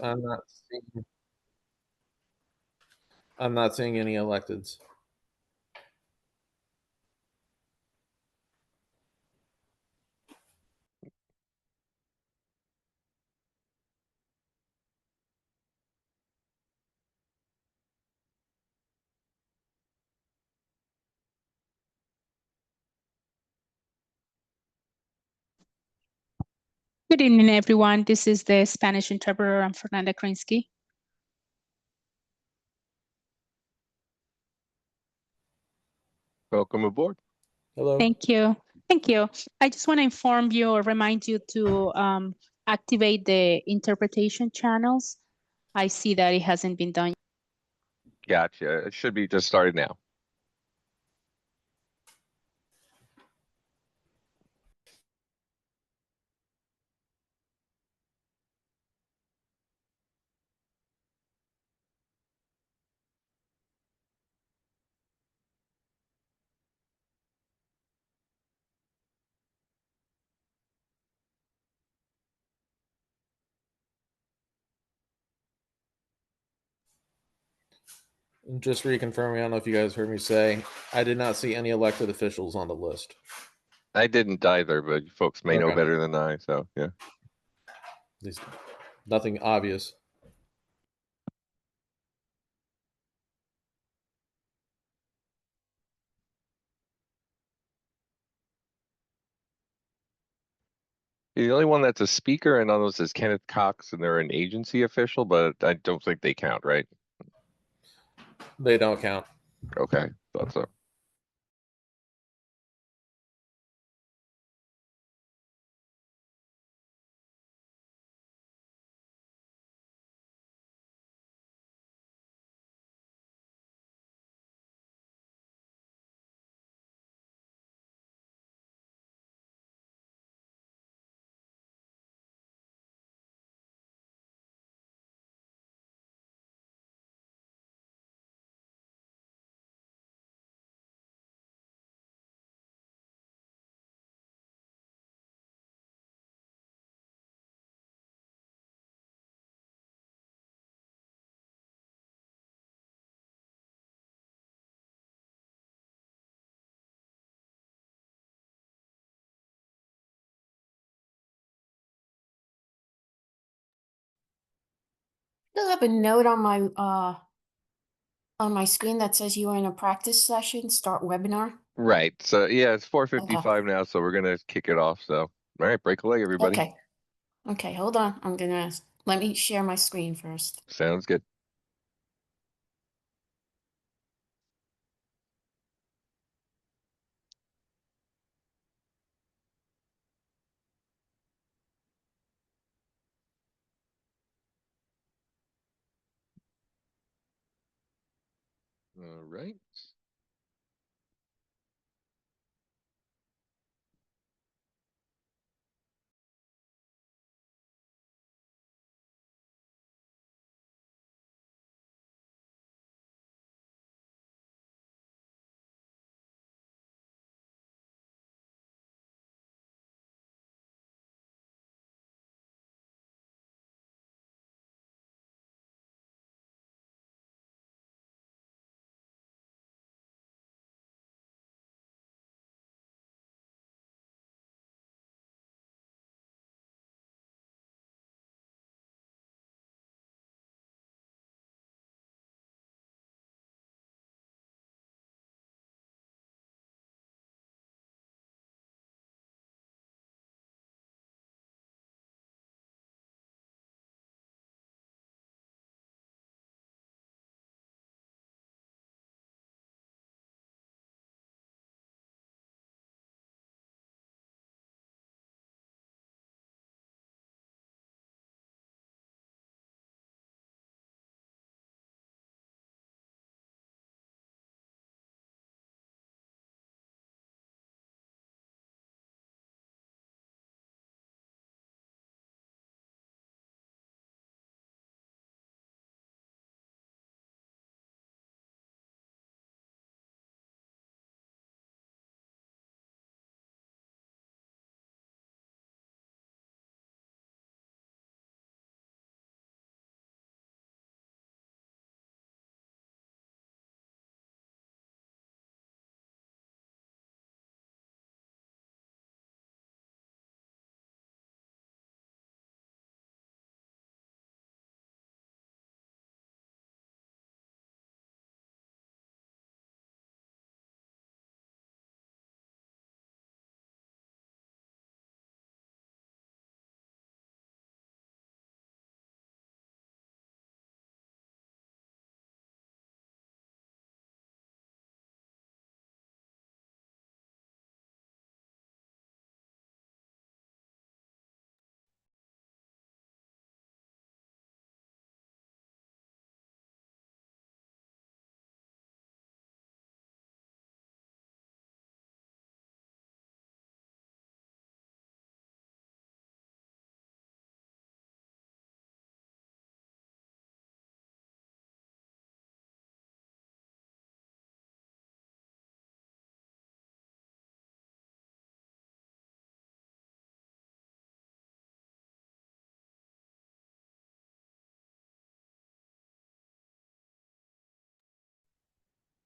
I'm not seeing any electeds. Good evening, everyone. This is the Spanish interpreter. I'm Fernanda Krinsky. Welcome aboard. Hello. Thank you. Thank you. I just want to inform you or remind you to activate the interpretation channels. I see that it hasn't been done. Gotcha. It should be just started now. Just reconfirming, I don't know if you guys heard me say, I did not see any elected officials on the list. I didn't either, but folks may know Okay. better than I, so yeah. At least nothing obvious. The only one that's a speaker and on those is Kenneth Cox, and they're an agency official, but I don't think they count, right? They don't count. Okay, thought so. Still have a note on my screen that says you are in a practice session, start webinar. Right. So yeah, it's 4:55 now, so we're gonna kick it off. So all right, break a leg, everybody. Okay. Okay, hold on. Let me share my screen first. Sounds good. All right.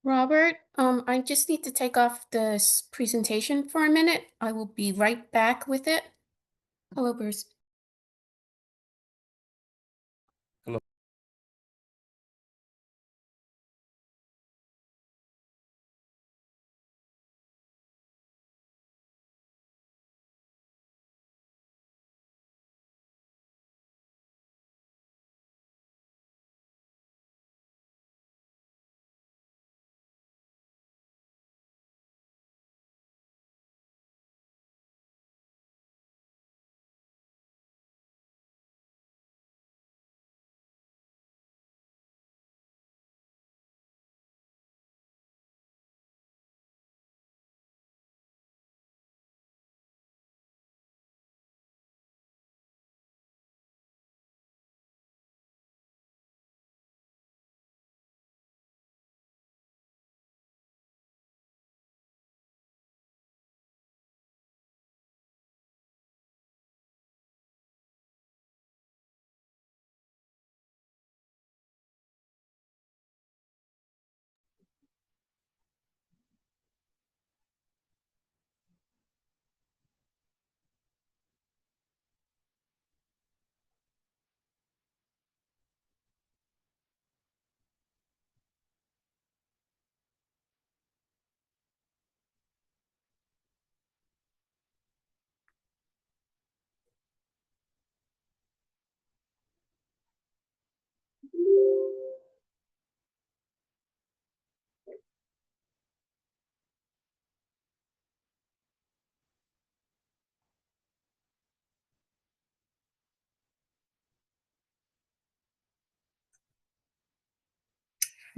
Robert, I just need to take off this presentation for a minute. I will be right back with it. Hello, Bruce.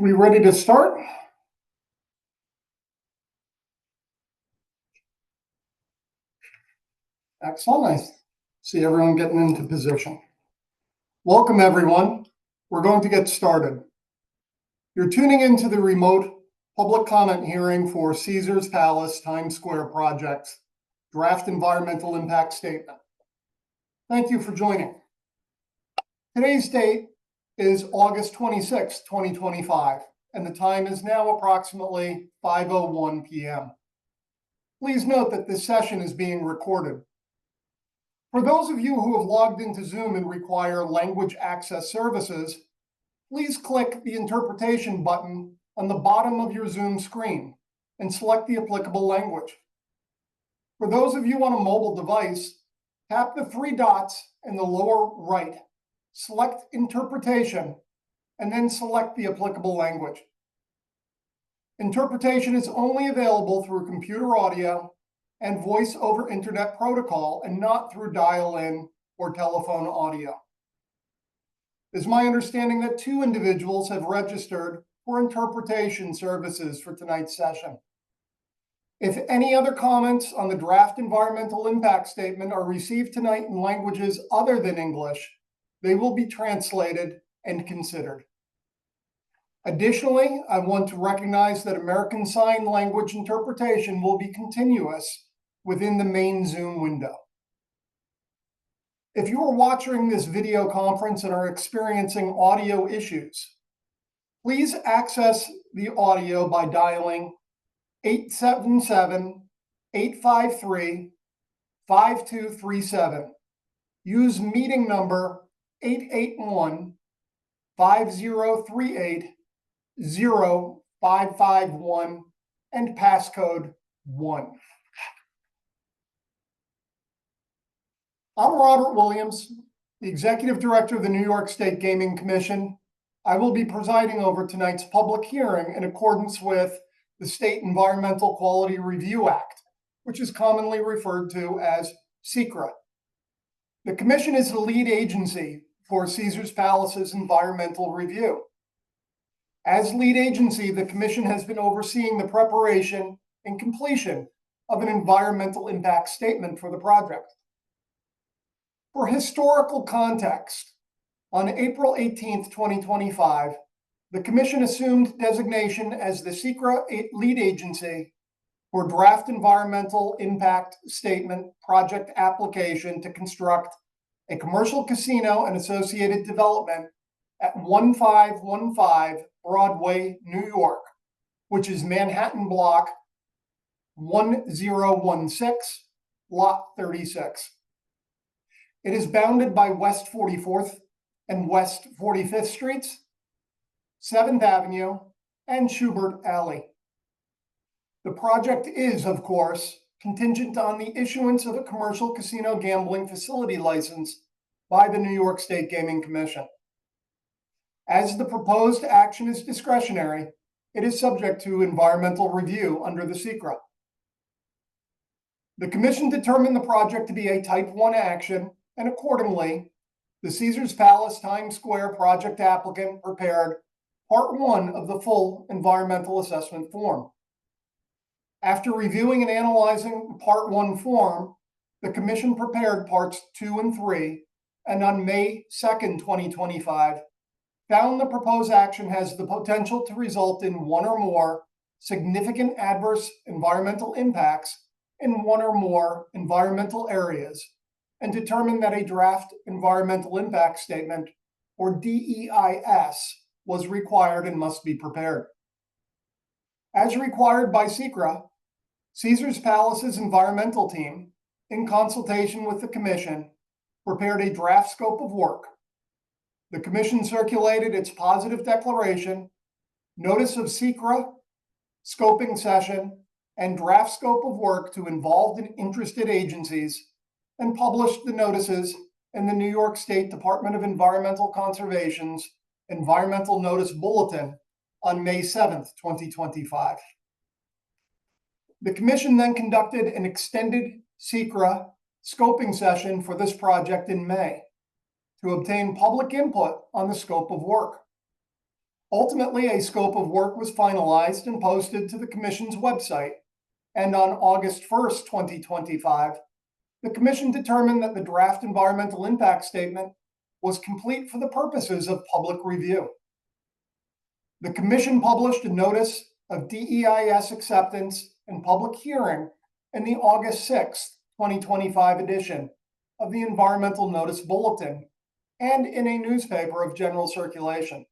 We ready to start? Excellent. I see everyone getting into position. Welcome, everyone. We're going to get started. You're tuning into the remote public comment hearing for Caesars Palace Times Square project's draft environmental impact statement. Thank you for joining. Today's date is August 26, 2025, and the time is now approximately 5:01 p.m. Please note that this session is being recorded. For those of you who have logged into Zoom and require language access services, please click the interpretation button on the bottom of your Zoom screen and select the applicable language. For those of you on a mobile device, tap the three dots in the lower right, select interpretation, and then select the applicable language. Interpretation is only available through computer audio and voice over internet protocol and not through dial-in or telephone audio. It is my understanding that 2 individuals have registered for interpretation services for tonight's session. If any other comments on the draft environmental impact statement are received tonight in languages other than English, they will be translated and considered. Additionally, I want to recognize that American Sign Language interpretation will be continuous within the main Zoom window. If you are watching this video conference and are experiencing audio issues, please access the audio by dialing 877-853-5237. Use meeting number 881-5038-0551 and passcode 1. I'm Robert Williams, the Executive Director of the New York State Gaming Commission. I will be presiding over tonight's public hearing in accordance with the State Environmental Quality Review Act, which is commonly referred to as SECRA. The Commission is the lead agency for Caesars Palace's environmental review. As lead agency, the Commission has been overseeing the preparation and completion of an environmental impact statement for the project. For historical context, on April 18th, 2025, the Commission assumed designation as the SECRA lead agency for draft environmental impact statement project application to construct a commercial casino and associated development at 1515 Broadway, New York, which is Manhattan Block 1016, Lot 36. It is bounded by West 44th and West 45th Streets, 7th Avenue, and Schubert Alley. The project is, of course, contingent on the issuance of a commercial casino gambling facility license by the New York State Gaming Commission. As the proposed action is discretionary, it is subject to environmental review under the SECRA. The Commission determined the project to be a Type 1 action, and accordingly, the Caesars Palace Times Square project applicant prepared Part 1 of the full environmental assessment form. After reviewing and analyzing the Part 1 form, the Commission prepared Parts 2 and 3, and on May 2nd, 2025, found the proposed action has the potential to result in one or more significant adverse environmental impacts in one or more environmental areas, and determined that a draft environmental impact statement, or DEIS, was required and must be prepared. As required by SECRA, Caesars Palace's environmental team, in consultation with the Commission, prepared a draft scope of work. The Commission circulated its positive declaration, notice of SECRA, scoping session, and draft scope of work to involved and interested agencies, and published the notices in the New York State Department of Environmental Conservation's Environmental Notice Bulletin on May 7th, 2025. The Commission then conducted an extended SECRA scoping session for this project in May to obtain public input on the scope of work. Ultimately, a scope of work was finalized and posted to the Commission's website, and on August 1st, 2025, the Commission determined that the draft environmental impact statement was complete for the purposes of public review. The Commission published a notice of DEIS acceptance and public hearing in the August 6th, 2025 edition of the Environmental Notice Bulletin and in a newspaper of general circulation.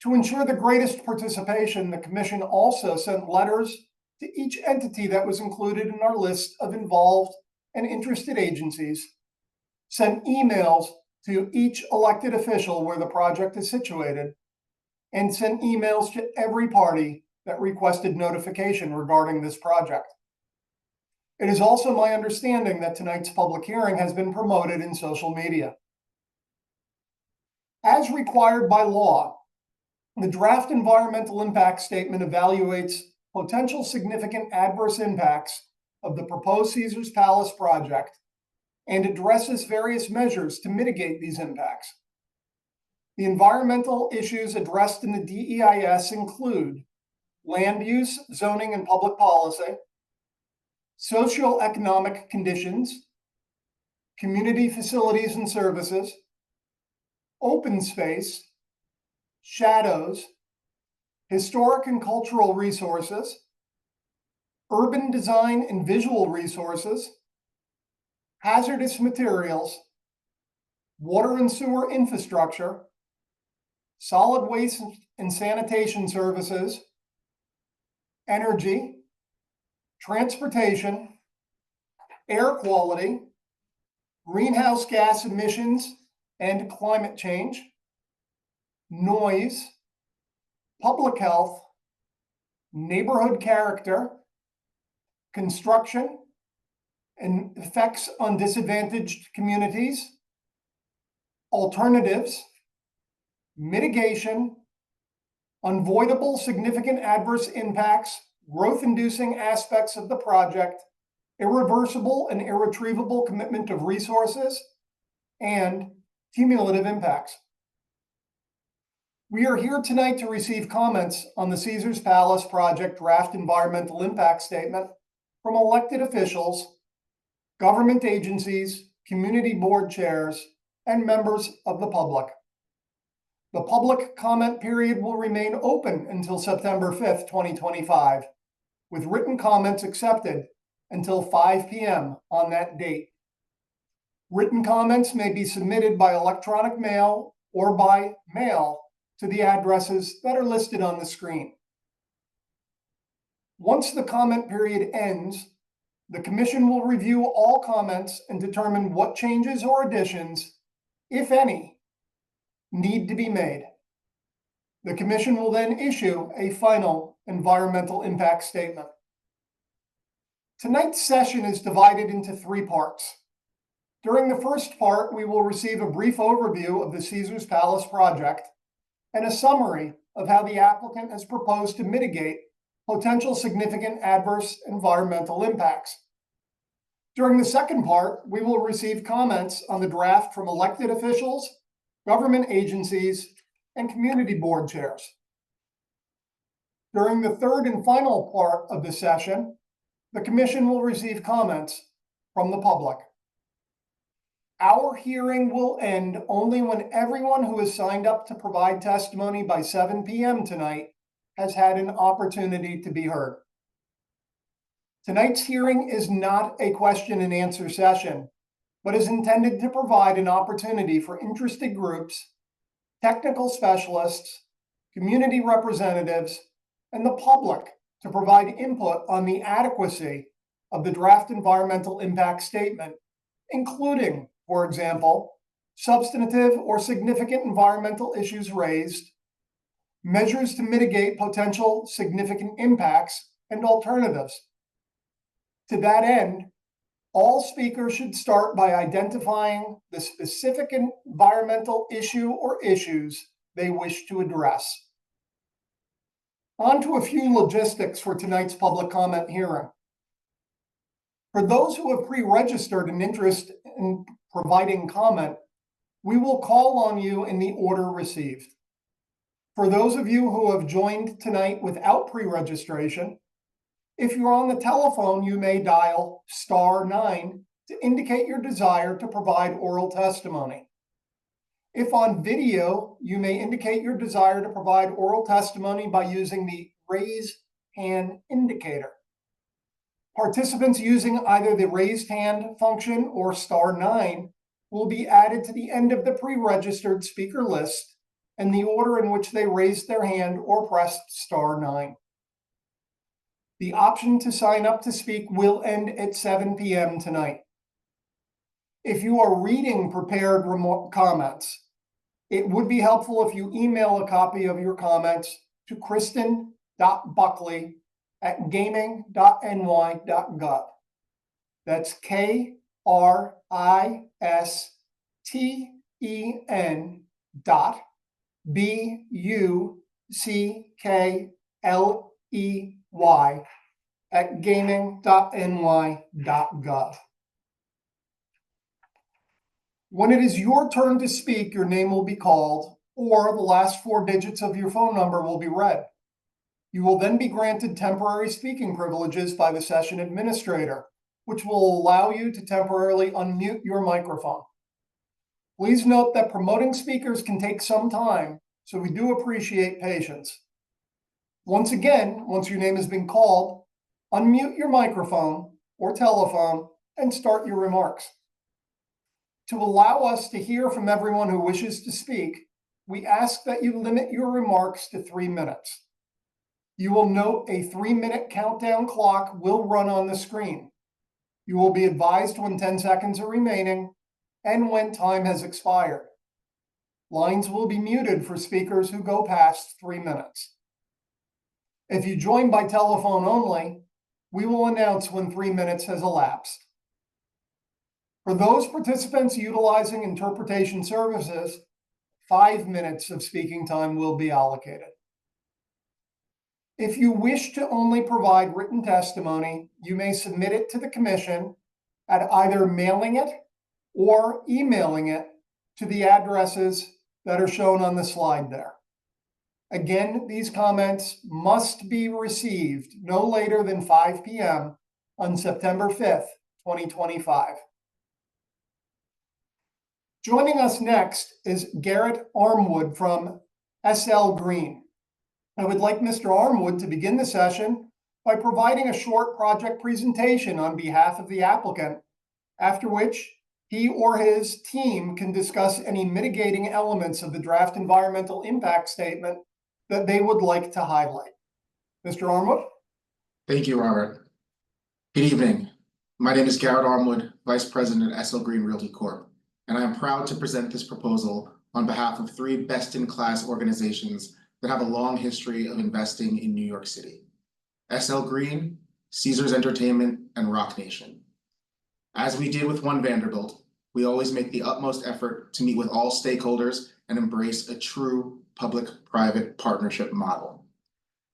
To ensure the greatest participation, the Commission also sent letters to each entity that was included in our list of involved and interested agencies, sent emails to each elected official where the project is situated, and sent emails to every party that requested notification regarding this project. It is also my understanding that tonight's public hearing has been promoted in social media. As required by law, the draft environmental impact statement evaluates potential significant adverse impacts of the proposed Caesars Palace project and addresses various measures to mitigate these impacts. The environmental issues addressed in the DEIS include land use, zoning, and public policy, socioeconomic conditions, community facilities and services, open space, shadows, historic and cultural resources, urban design and visual resources, hazardous materials, water and sewer infrastructure, solid waste and sanitation services, energy, transportation, air quality, greenhouse gas emissions and climate change, noise, public health, neighborhood character, construction, and effects on disadvantaged communities, alternatives, mitigation, unavoidable significant adverse impacts, growth-inducing aspects of the project, irreversible and irretrievable commitment of resources, and cumulative impacts. We are here tonight to receive comments on the Caesars Palace project draft environmental impact statement from elected officials, government agencies, community board chairs, and members of the public. The public comment period will remain open until September 5th, 2025, with written comments accepted until 5 p.m. on that date. Written comments may be submitted by electronic mail or by mail to the addresses that are listed on the screen. Once the comment period ends, the commission will review all comments and determine what changes or additions, if any, need to be made. The commission will then issue a final environmental impact statement. Tonight's session is divided into 3 parts. During the first part, we will receive a brief overview of the Caesars Palace project and a summary of how the applicant has proposed to mitigate potential significant adverse environmental impacts. During the second part, we will receive comments on the draft from elected officials, government agencies, and community board chairs. During the third and final part of the session, the commission will receive comments from the public. Our hearing will end only when everyone who has signed up to provide testimony by 7 p.m. tonight has had an opportunity to be heard. Tonight's hearing is not a question and answer session, but is intended to provide an opportunity for interested groups, technical specialists, community representatives, and the public to provide input on the adequacy of the draft environmental impact statement, including, for example, substantive or significant environmental issues raised, measures to mitigate potential significant impacts, and alternatives. To that end, all speakers should start by identifying the specific environmental issue or issues they wish to address. On to a few logistics for tonight's public comment hearing. For those who have pre-registered an interest in providing comment, we will call on you in the order received. For those of you who have joined tonight without pre-registration, if you're on the telephone, you may dial *9 to indicate your desire to provide oral testimony. If on video, you may indicate your desire to provide oral testimony by using the raise hand indicator. Participants using either the raised hand function or *9 will be added to the end of the pre-registered speaker list in the order in which they raised their hand or pressed *9. The option to sign up to speak will end at 7 p.m. tonight. If you are reading prepared comments, it would be helpful if you email a copy of your comments to kristen.buckley@gaming.ny.gov. That's KRISTEN.BUCKLEY@gaming.ny.gov. When it is your turn to speak, your name will be called, or the last 4 digits of your phone number will be read. You will then be granted temporary speaking privileges by the session administrator, which will allow you to temporarily unmute your microphone. Please note that promoting speakers can take some time, so we do appreciate patience. Once again, once your name has been called, unmute your microphone or telephone and start your remarks. To allow us to hear from everyone who wishes to speak, we ask that you limit your remarks to 3 minutes. You will note a 3-minute countdown clock will run on the screen. You will be advised when 10 seconds are remaining and when time has expired. Lines will be muted for speakers who go past 3 minutes. If you join by telephone only, we will announce when 3 minutes has elapsed. For those participants utilizing interpretation services, 5 minutes of speaking time will be allocated. If you wish to only provide written testimony, you may submit it to the commission at either mailing it or emailing it to the addresses that are shown on the slide there. Again, these comments must be received no later than 5 p.m. on September 5th, 2025. Joining us next is Garrett Armwood from SL Green. I would like Mr. Armwood to begin the session by providing a short project presentation on behalf of the applicant, after which he or his team can discuss any mitigating elements of the draft environmental impact statement that they would like to highlight. Mr. Armwood? Thank you, Robert. Good evening. My name is Garrett Armwood, Vice President at SL Green Realty Corp., and I am proud to present this proposal on behalf of three best-in-class organizations that have a long history of investing in New York City: SL Green, Caesars Entertainment, and Rock Nation. As we did with One Vanderbilt, we always make the utmost effort to meet with all stakeholders and embrace a true public-private partnership model.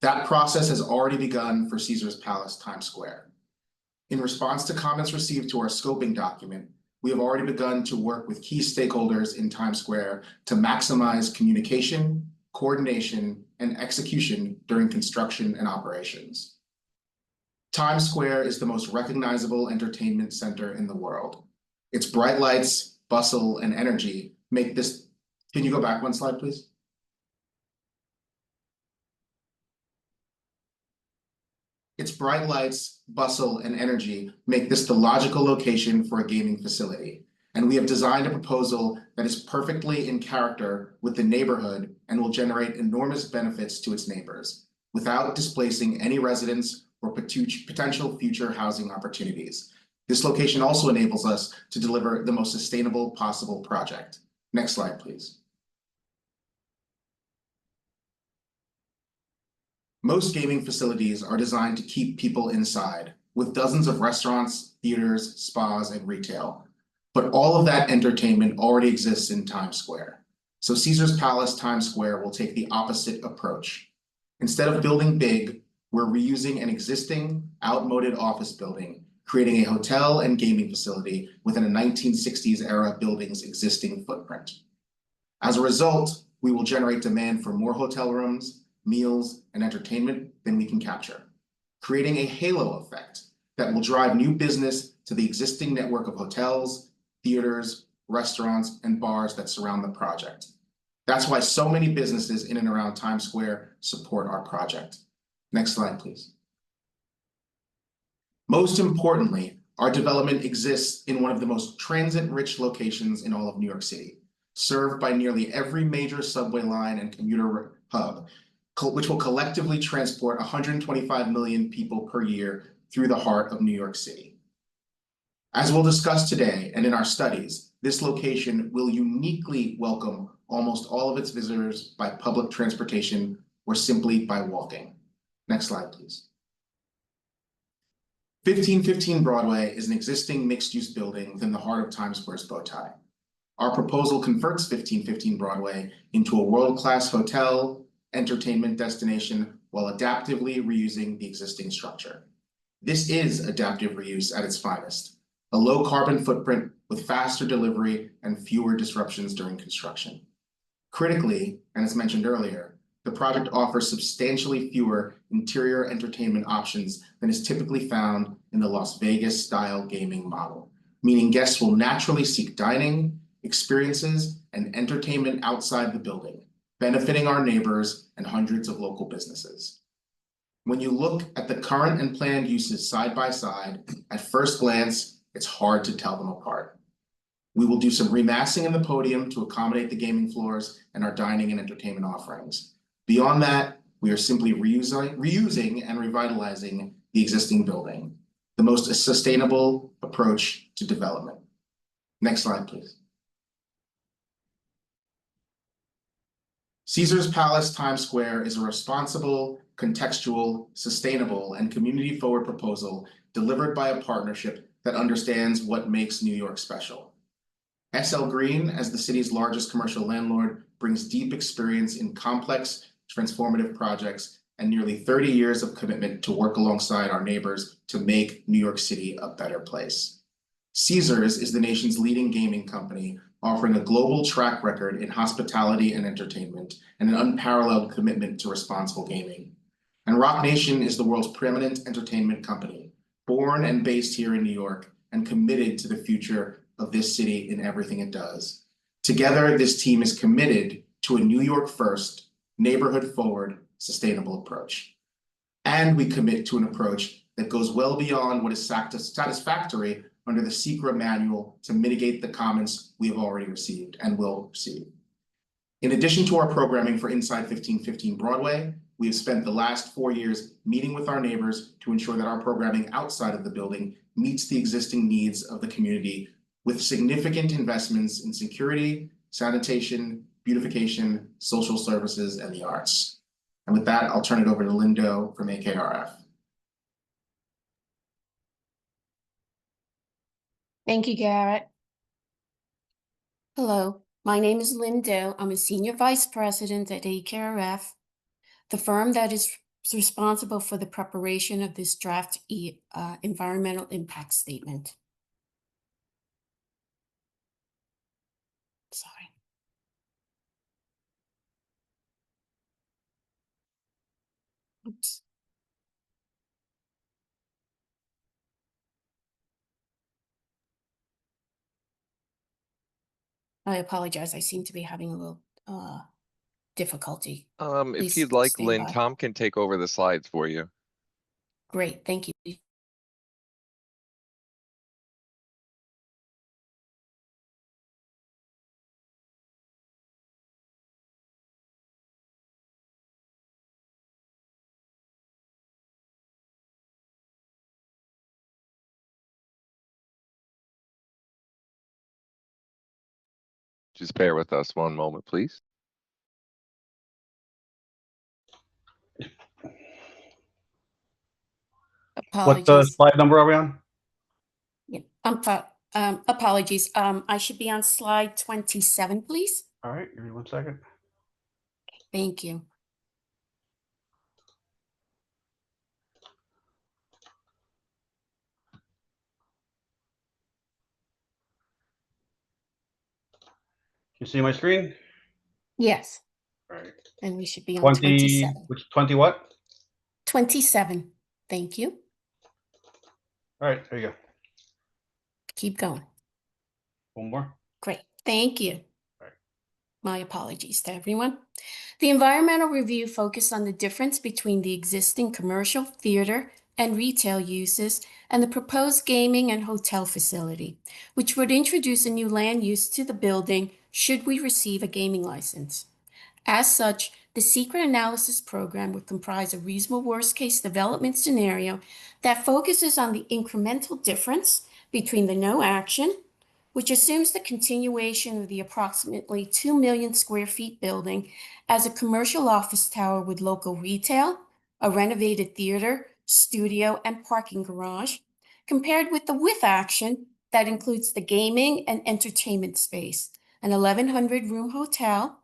That process has already begun for Caesars Palace Times Square. In response to comments received to our scoping document, we have already begun to work with key stakeholders in Times Square to maximize communication, coordination, and execution during construction and operations. Times Square is the most recognizable entertainment center in the world. Its bright lights, bustle, and energy make this. Can you go back one slide, please? Its bright lights, bustle, and energy make this the logical location for a gaming facility, and we have designed a proposal that is perfectly in character with the neighborhood and will generate enormous benefits to its neighbors, without displacing any residents or potential future housing opportunities. This location also enables us to deliver the most sustainable possible project. Next slide, please. Most gaming facilities are designed to keep people inside, with dozens of restaurants, theaters, spas, and retail. But all of that entertainment already exists in Times Square. So Caesars Palace Times Square will take the opposite approach. Instead of building big, we're reusing an existing, outmoded office building, creating a hotel and gaming facility within a 1960s era building's existing footprint. As a result, we will generate demand for more hotel rooms, meals, and entertainment than we can capture, creating a halo effect that will drive new business to the existing network of hotels, theaters, restaurants, and bars that surround the project. That's why so many businesses in and around Times Square support our project. Next slide, please. Most importantly, our development exists in one of the most transit-rich locations in all of New York City, served by nearly every major subway line and commuter hub, which will collectively transport 125 million people per year through the heart of New York City. As we'll discuss today and in our studies, this location will uniquely welcome almost all of its visitors by public transportation or simply by walking. Next slide, please. 1515 Broadway is an existing mixed-use building within the heart of Times Square's bow tie. Our proposal converts 1515 Broadway into a world-class hotel, entertainment destination while adaptively reusing the existing structure. This is adaptive reuse at its finest, a low carbon footprint with faster delivery and fewer disruptions during construction. Critically, and as mentioned earlier, the project offers substantially fewer interior entertainment options than is typically found in the Las Vegas style gaming model, meaning guests will naturally seek dining, experiences, and entertainment outside the building, benefiting our neighbors and hundreds of local businesses. When you look at the current and planned uses side by side, at first glance, it's hard to tell them apart. We will do some remassing in the podium to accommodate the gaming floors and our dining and entertainment offerings. Beyond that, we are simply reusing and revitalizing the existing building, the most sustainable approach to development. Next slide, please. Caesars Palace Times Square is a responsible, contextual, sustainable, and community-forward proposal delivered by a partnership that understands what makes New York special. SL Green, as the city's largest commercial landlord, brings deep experience in complex, transformative projects and nearly 30 years of commitment to work alongside our neighbors to make New York City a better place. Caesars is the nation's leading gaming company, offering a global track record in hospitality and entertainment and an unparalleled commitment to responsible gaming. And Rock Nation is the world's preeminent entertainment company, born and based here in New York and committed to the future of this city in everything it does. Together, this team is committed to a New York first, neighborhood forward, sustainable approach. And we commit to an approach that goes well beyond what is satisfactory under the SECRA manual to mitigate the comments we have already received and will receive. In addition to our programming for Inside 1515 Broadway, We have spent the last 4 years meeting with our neighbors to ensure that our programming outside of the building meets the existing needs of the community with significant investments in security, sanitation, beautification, social services, and the arts. And with that, I'll turn it over to Lindo from AKRF. Thank you, Garrett. Hello, my name is Lindo. I'm a Senior Vice President at AKRF, the firm that is responsible for the preparation of this draft environmental impact statement. Sorry. Oops. I apologize. I seem to be having a little difficulty. If Please you'd like, stand Lynn, by. Tom can take over the slides for you. Great, thank you. Just bear with us one moment, please. What Apologies. slide number are we on? Yeah, apologies. I should be on slide 27, please. All right, give me 1 second. Thank you. You see my screen? Yes, All right. and we should be on 20, 27. which 20 what? 27. Thank you. All right, there you go. Keep going. One more. Great. Thank you. Right. My apologies to everyone. The environmental review focused on the difference between the existing commercial, theater, and retail uses and the proposed gaming and hotel facility, which would introduce a new land use to the building should we receive a gaming license. As such, the secret analysis program would comprise a reasonable worst-case development scenario that focuses on the incremental difference between the no action, which assumes the continuation of the approximately 2 million square feet building as a commercial office tower with local retail, a renovated theater, studio, and parking garage, compared with the with action that includes the gaming and entertainment space, an 1,100-room hotel,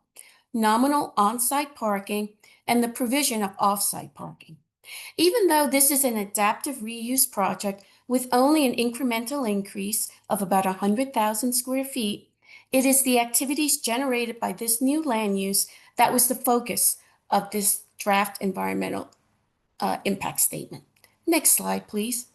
nominal on-site parking, and the provision of off-site parking. Even though this is an adaptive reuse project with only an incremental increase of about 100,000 square feet, it is the activities generated by this new land use that was the focus of this draft environmental impact statement. Next slide, please.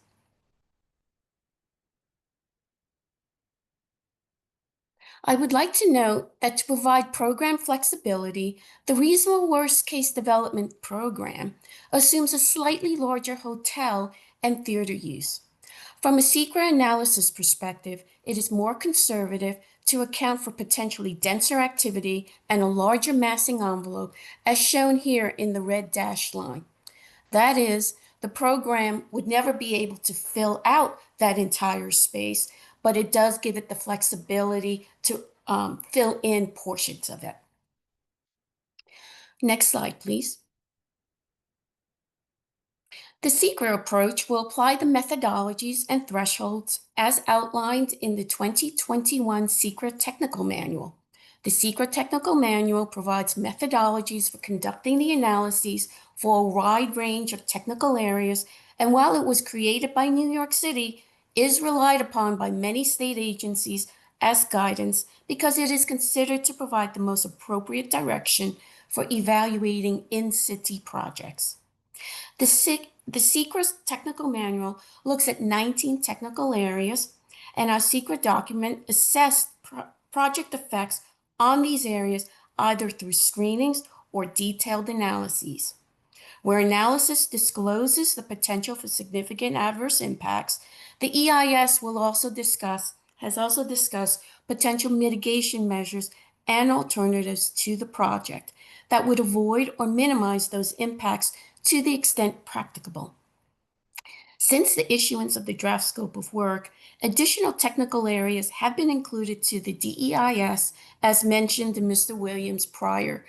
I would like to note that to provide program flexibility, the reasonable worst-case development program assumes a slightly larger hotel and theater use. From a secret analysis perspective, it is more conservative to account for potentially denser activity and a larger massing envelope, as shown here in the red dashed line. That is, the program would never be able to fill out that entire space, but it does give it the flexibility to fill in portions of it. Next slide, please. The secret approach will apply the methodologies and thresholds as outlined in the 2021 Secret Technical Manual. The Secret Technical Manual provides methodologies for conducting the analyses for a wide range of technical areas, and while it was created by New York City, is relied upon by many state agencies as guidance because it is considered to provide the most appropriate direction for evaluating in-city projects. The Secret Technical Manual looks at 19 technical areas, and our secret document assessed project effects on these areas either through screenings or detailed analyses. Where analysis discloses the potential for significant adverse impacts, the EIS has also discussed potential mitigation measures and alternatives to the project. that would avoid or minimize those impacts to the extent practicable. Since the issuance of the draft scope of work, additional technical areas have been included to the DEIS, as mentioned in Mr. Williams' prior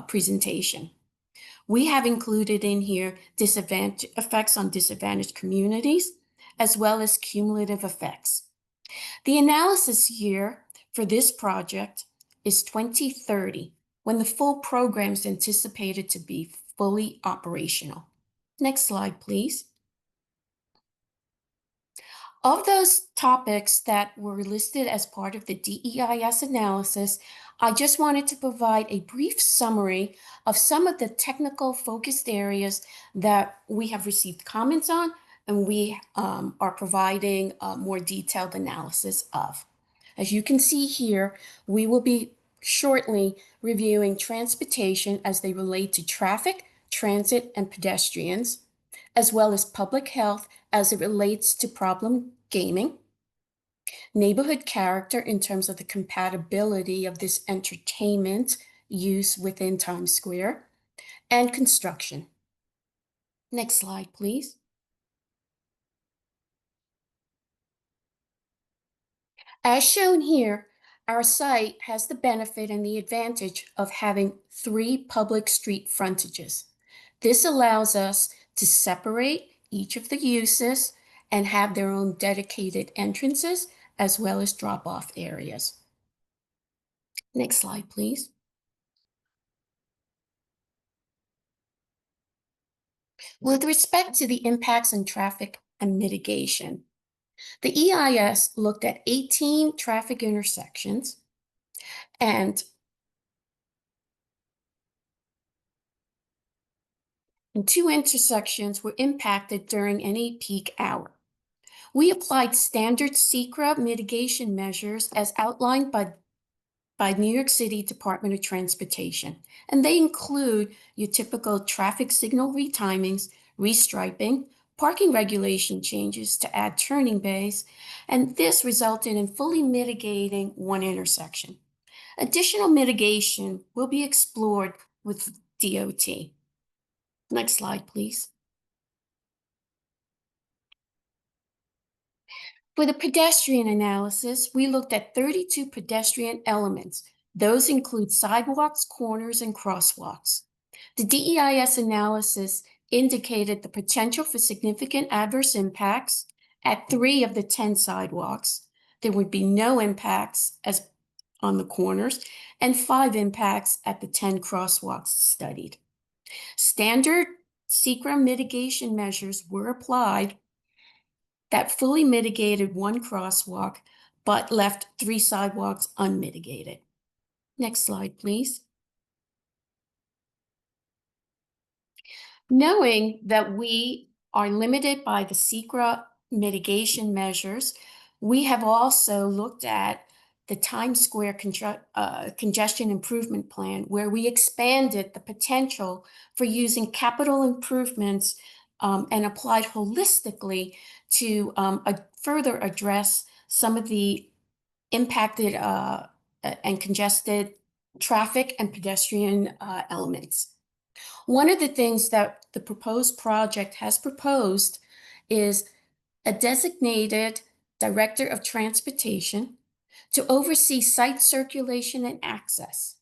presentation. We have included in here effects on disadvantaged communities, as well as cumulative effects. The analysis year for this project is 2030, when the full program is anticipated to be fully operational. Next slide, please. Of those topics that were listed as part of the DEIS analysis, I just wanted to provide a brief summary of some of the technical focused areas that we have received comments on and we are providing a more detailed analysis of. As you can see here, we will be shortly reviewing transportation as they relate to traffic, transit, and pedestrians, as well as public health as it relates to problem gaming, neighborhood character in terms of the compatibility of this entertainment use within Times Square, and construction. Next slide, please. As shown here, our site has the benefit and the advantage of having 3 public street frontages. This allows us to separate each of the uses and have their own dedicated entrances as well as drop-off areas. Next slide, please. With respect to the impacts on traffic and mitigation, the EIS looked at 18 traffic intersections and 2 intersections were impacted during any peak hour. We applied standard SECRA mitigation measures as outlined by New York City Department of Transportation, and they include your typical traffic signal retimings, restriping, parking regulation changes to add turning bays, and this resulted in fully mitigating 1 intersection. Additional mitigation will be explored with DOT. Next slide, please. For the pedestrian analysis, we looked at 32 pedestrian elements. Those include sidewalks, corners, and crosswalks. The DEIS analysis indicated the potential for significant adverse impacts at 3 of the 10 sidewalks. There would be no impacts on the corners and 5 impacts at the 10 crosswalks studied. Standard SECRA mitigation measures were applied that fully mitigated 1 crosswalk, but left 3 sidewalks unmitigated. Next slide, please. Knowing that we are limited by the SECRA mitigation measures, we have also looked at the Times Square congestion improvement plan, where we expanded the potential for using capital improvements and applied holistically to further address some of the impacted and congested traffic and pedestrian elements. One of the things that the proposed project has proposed is a designated director of transportation to oversee site circulation and access.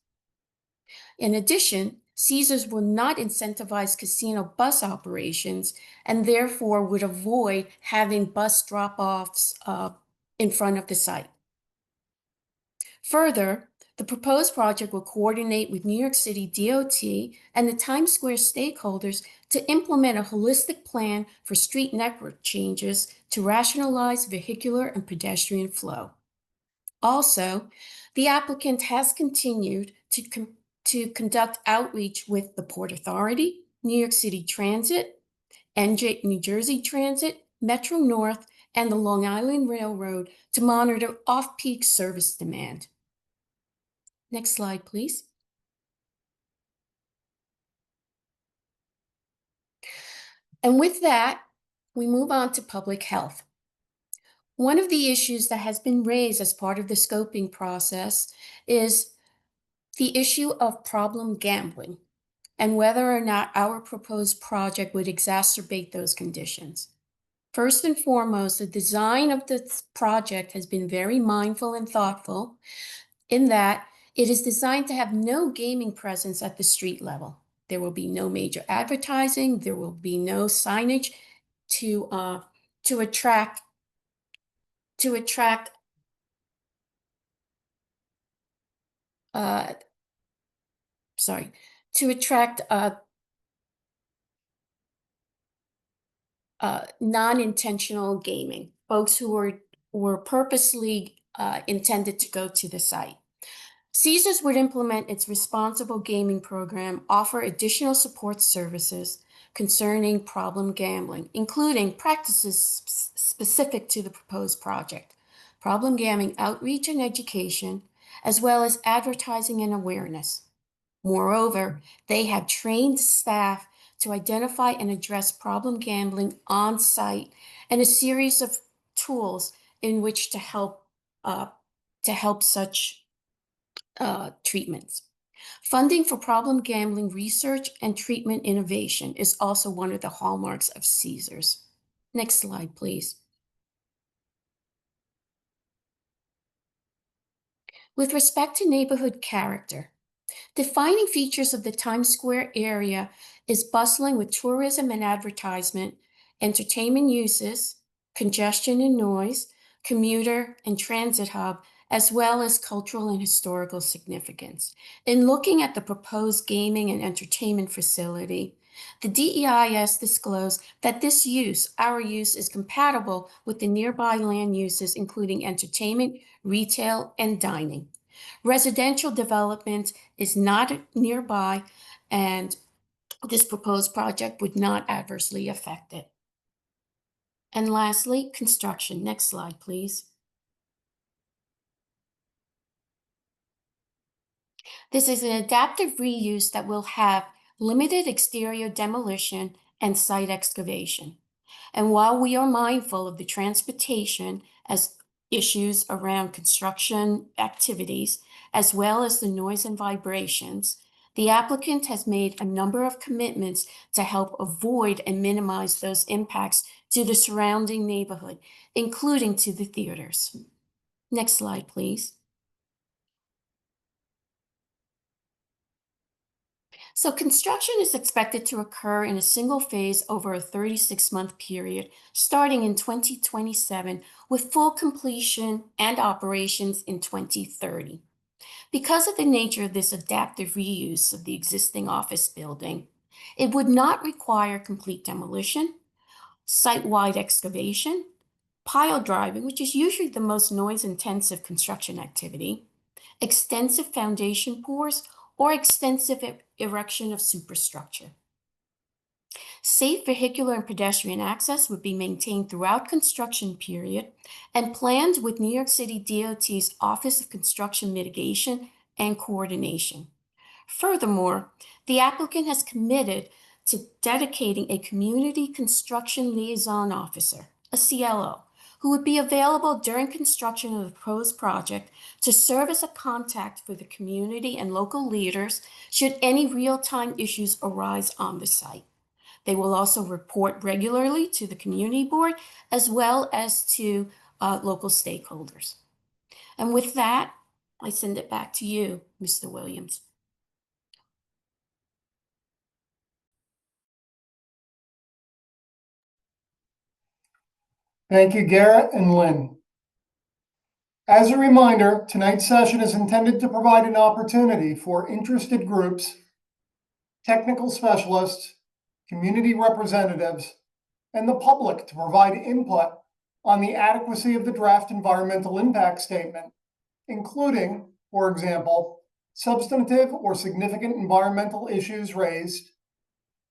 In addition, Caesars will not incentivize casino bus operations and therefore would avoid having bus drop-offs in front of the site. Further, the proposed project will coordinate with New York City DOT and the Times Square stakeholders to implement a holistic plan for street network changes to rationalize vehicular and pedestrian flow. Also, the applicant has continued to conduct outreach with the Port Authority, New York City Transit, New Jersey Transit, Metro North, and the Long Island Railroad to monitor off-peak service demand. Next slide, please. And with that, we move on to public health. One of the issues that has been raised as part of the scoping process is the issue of problem gambling and whether or not our proposed project would exacerbate those conditions. First and foremost, the design of this project has been very mindful and thoughtful in that it is designed to have no gaming presence at the street level. There will be no major advertising. There will be no signage to attract non-intentional gaming, folks who were purposely intended to go to the site. Caesars would implement its responsible gaming program, offer additional support services concerning problem gambling, including practices specific to the proposed project, problem gambling outreach and education, as well as advertising and awareness. Moreover, they have trained staff to identify and address problem gambling on site and a series of tools in which to help such treatments. Funding for problem gambling research and treatment innovation is also one of the hallmarks of Caesars. Next slide, please. With respect to neighborhood character, defining features of the Times Square area is bustling with tourism and advertisement, entertainment uses, congestion and noise, commuter and transit hub, as well as cultural and historical significance. In looking at the proposed gaming and entertainment facility, the DEIS disclosed that this use, our use, is compatible with the nearby land uses, including entertainment, retail, and dining. Residential development is not nearby, and this proposed project would not adversely affect it. And lastly, construction. Next slide, please. This is an adaptive reuse that will have limited exterior demolition and site excavation. And while we are mindful of the transportation as issues around construction activities, as well as the noise and vibrations, the applicant has made a number of commitments to help avoid and minimize those impacts to the surrounding neighborhood, including to the theaters. Next slide, please. So construction is expected to occur in a single phase over a 36-month period, starting in 2027, with full completion and operations in 2030. Because of the nature of this adaptive reuse of the existing office building, it would not require complete demolition, site-wide excavation, pile driving, which is usually the most noise-intensive construction activity, extensive foundation pours, or extensive erection of superstructure. Safe vehicular and pedestrian access would be maintained throughout construction period and planned with New York City DOT's Office of Construction Mitigation and Coordination. Furthermore, the applicant has committed to dedicating a community construction liaison officer, a CLO, who would be available during construction of the proposed project to serve as a contact for the community and local leaders should any real-time issues arise on the site. They will also report regularly to the community board as well as to local stakeholders. And with that, I send it back to you, Mr. Williams. Thank you, Garrett and Lynn. As a reminder, tonight's session is intended to provide an opportunity for interested groups, technical specialists, community representatives, and the public to provide input on the adequacy of the draft environmental impact statement, including, for example, substantive or significant environmental issues raised,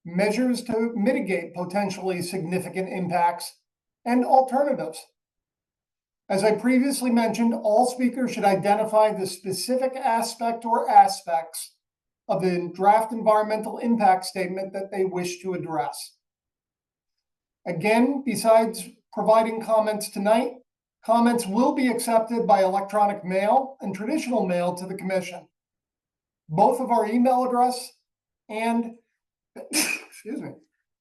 measures to mitigate potentially significant impacts, and alternatives. As I previously mentioned, all speakers should identify the specific aspect or aspects of the draft environmental impact statement that they wish to address. Again, besides providing comments tonight, comments will be accepted by electronic mail and traditional mail to the Commission. Both of our email address and, excuse me,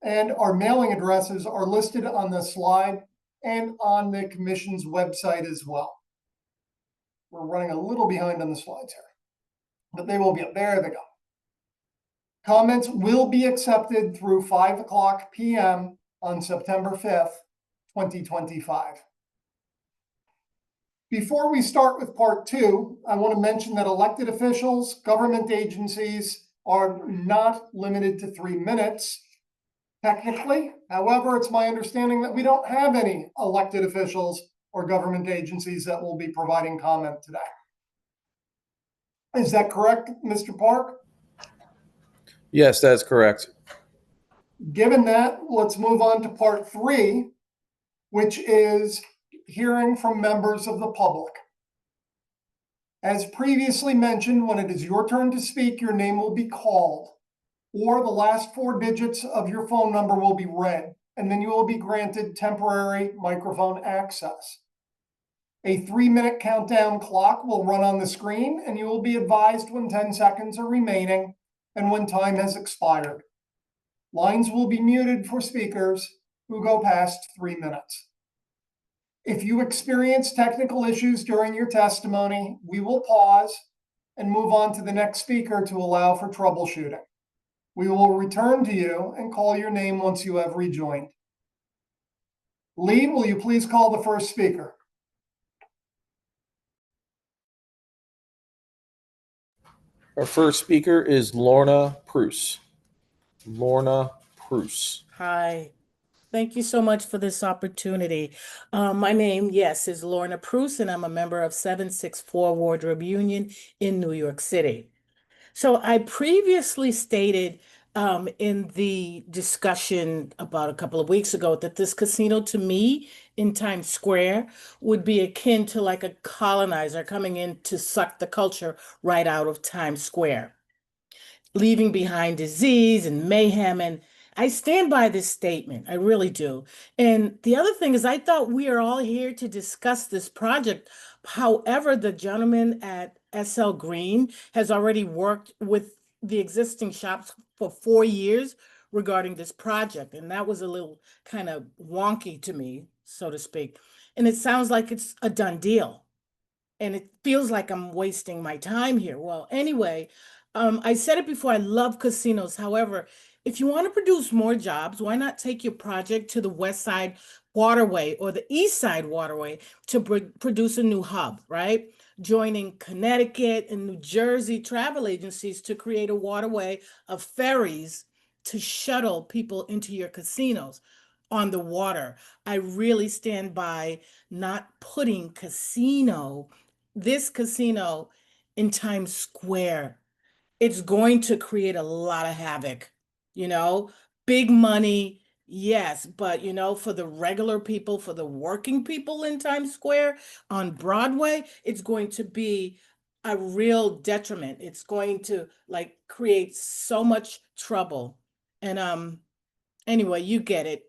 and our mailing addresses are listed on the slide and on the commission's website as well. We're running a little behind on the slides here, but they will be up. There they go. Comments will be accepted through 5:00 p.m. on September 5th, 2025. Before we start with part 2, I want to mention that elected officials, government agencies are not limited to 3 minutes. Technically, however, it's my understanding that we don't have any elected officials or government agencies that will be providing comment today. Is that correct, Mr. Park? Yes, that's correct. Given that, let's move on to part 3, which is hearing from members of the public. As previously mentioned, when it is your turn to speak, your name will be called, or the last 4 digits of your phone number will be read, and then you will be granted temporary microphone access. A 3-minute countdown clock will run on the screen, and you will be advised when 10 seconds are remaining and when time has expired. Lines will be muted for speakers who go past 3 minutes. If you experience technical issues during your testimony, we will pause and move on to the next speaker to allow for troubleshooting. We will return to you and call your name once you have rejoined. Lee, will you please call the first speaker? Our first speaker is Lorna Preuss. Lorna Preuss. Hi. Thank you so much for this opportunity. My name, yes, is Lorna Preuss, and I'm a member of 764 Wardrobe Union in New York City. So I previously stated in the discussion about a couple of weeks ago that this casino to me in Times Square would be akin to like a colonizer coming in to suck the culture right out of Times Square, leaving behind disease and mayhem. And I stand by this statement. I really do. And the other thing is, I thought we are all here to discuss this project. However, the gentleman at SL Green has already worked with the existing shops for 4 years regarding this project. And that was a little kind of wonky to me, so to speak. And it sounds like it's a done deal. And it feels like I'm wasting my time here. Well, anyway, I said it before, I love casinos. However, if you want to produce more jobs, why not take your project to the West Side Waterway or the East Side Waterway to produce a new hub, right? Joining Connecticut and New Jersey travel agencies to create a waterway of ferries to shuttle people into your casinos on the water. I really stand by not putting this casino in Times Square. It's going to create a lot of havoc, big money, yes, but for the regular people, for the working people in Times Square on Broadway, it's going to be a real detriment. It's going to create so much trouble. And anyway, you get it.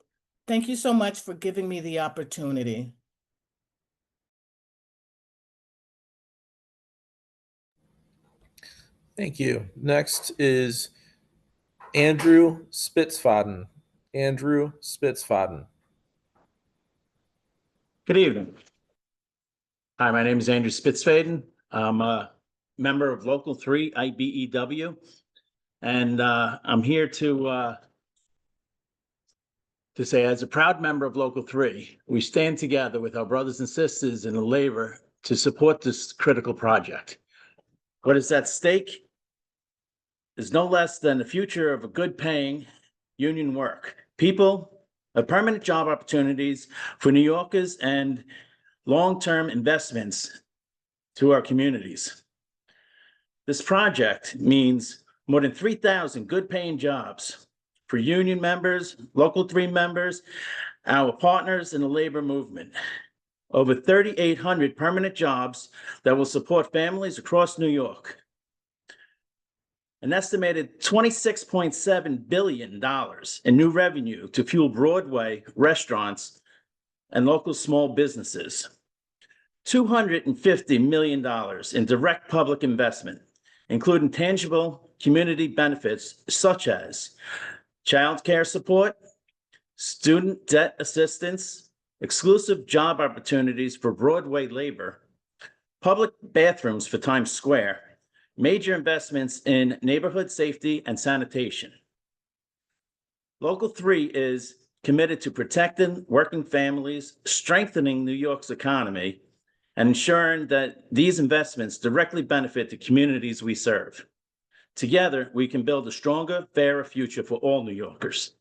Thank you so much for giving me the opportunity. Thank you. Next is Andrew Spitzfaden. Andrew Spitzfaden. Good evening. Hi, my name is Andrew Spitzfaden. I'm a member of Local 3 IBEW, and I'm here to say, as a proud member of Local 3, we stand together with our brothers and sisters in the labor to support this critical project. What is at stake is no less than the future of a good-paying union work. People, permanent job opportunities for New Yorkers, and long-term investments to our communities. This project means more than 3,000 good-paying jobs for union members, Local 3 members, our partners in the labor movement. Over 3,800 permanent jobs that will support families across New York. An estimated $26.7 billion in new revenue to fuel Broadway restaurants and local small businesses. $250 million in direct public investment including tangible community benefits such as child care support, student debt assistance, exclusive job opportunities for Broadway labor, public bathrooms for Times Square, major investments in neighborhood safety and sanitation. Local 3 is committed to protecting working families, strengthening New York's economy, and ensuring that these investments directly benefit the communities we serve. Together, we can build a stronger, fairer future for all New Yorkers.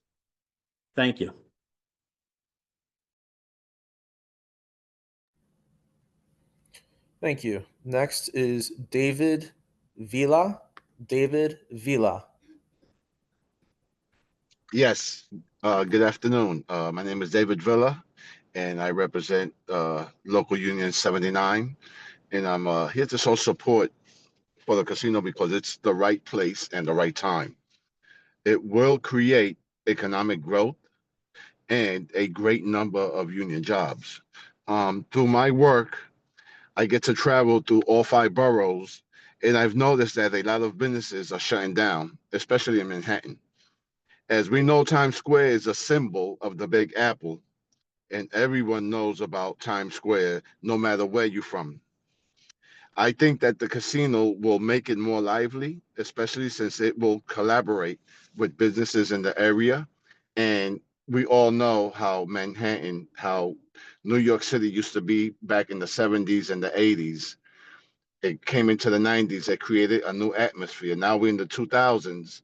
Thank you. Thank you. Next is David Vila. David Vila. Yes, good afternoon. My name is David Villa, and I represent Local Union 79. And I'm here to show support for the casino because it's the right place and the right time. It will create economic growth and a great number of union jobs. Through my work, I get to travel through all 5 boroughs, and I've noticed that a lot of businesses are shutting down, especially in Manhattan. As we know, Times Square is a symbol of the Big Apple, and everyone knows about Times Square, no matter where you're from. I think that the casino will make it more lively, especially since it will collaborate with businesses in the area. And we all know how Manhattan, how New York City used to be back in the 70s and the 80s. It came into the 90s, it created a new atmosphere. Now we're in the 2000s.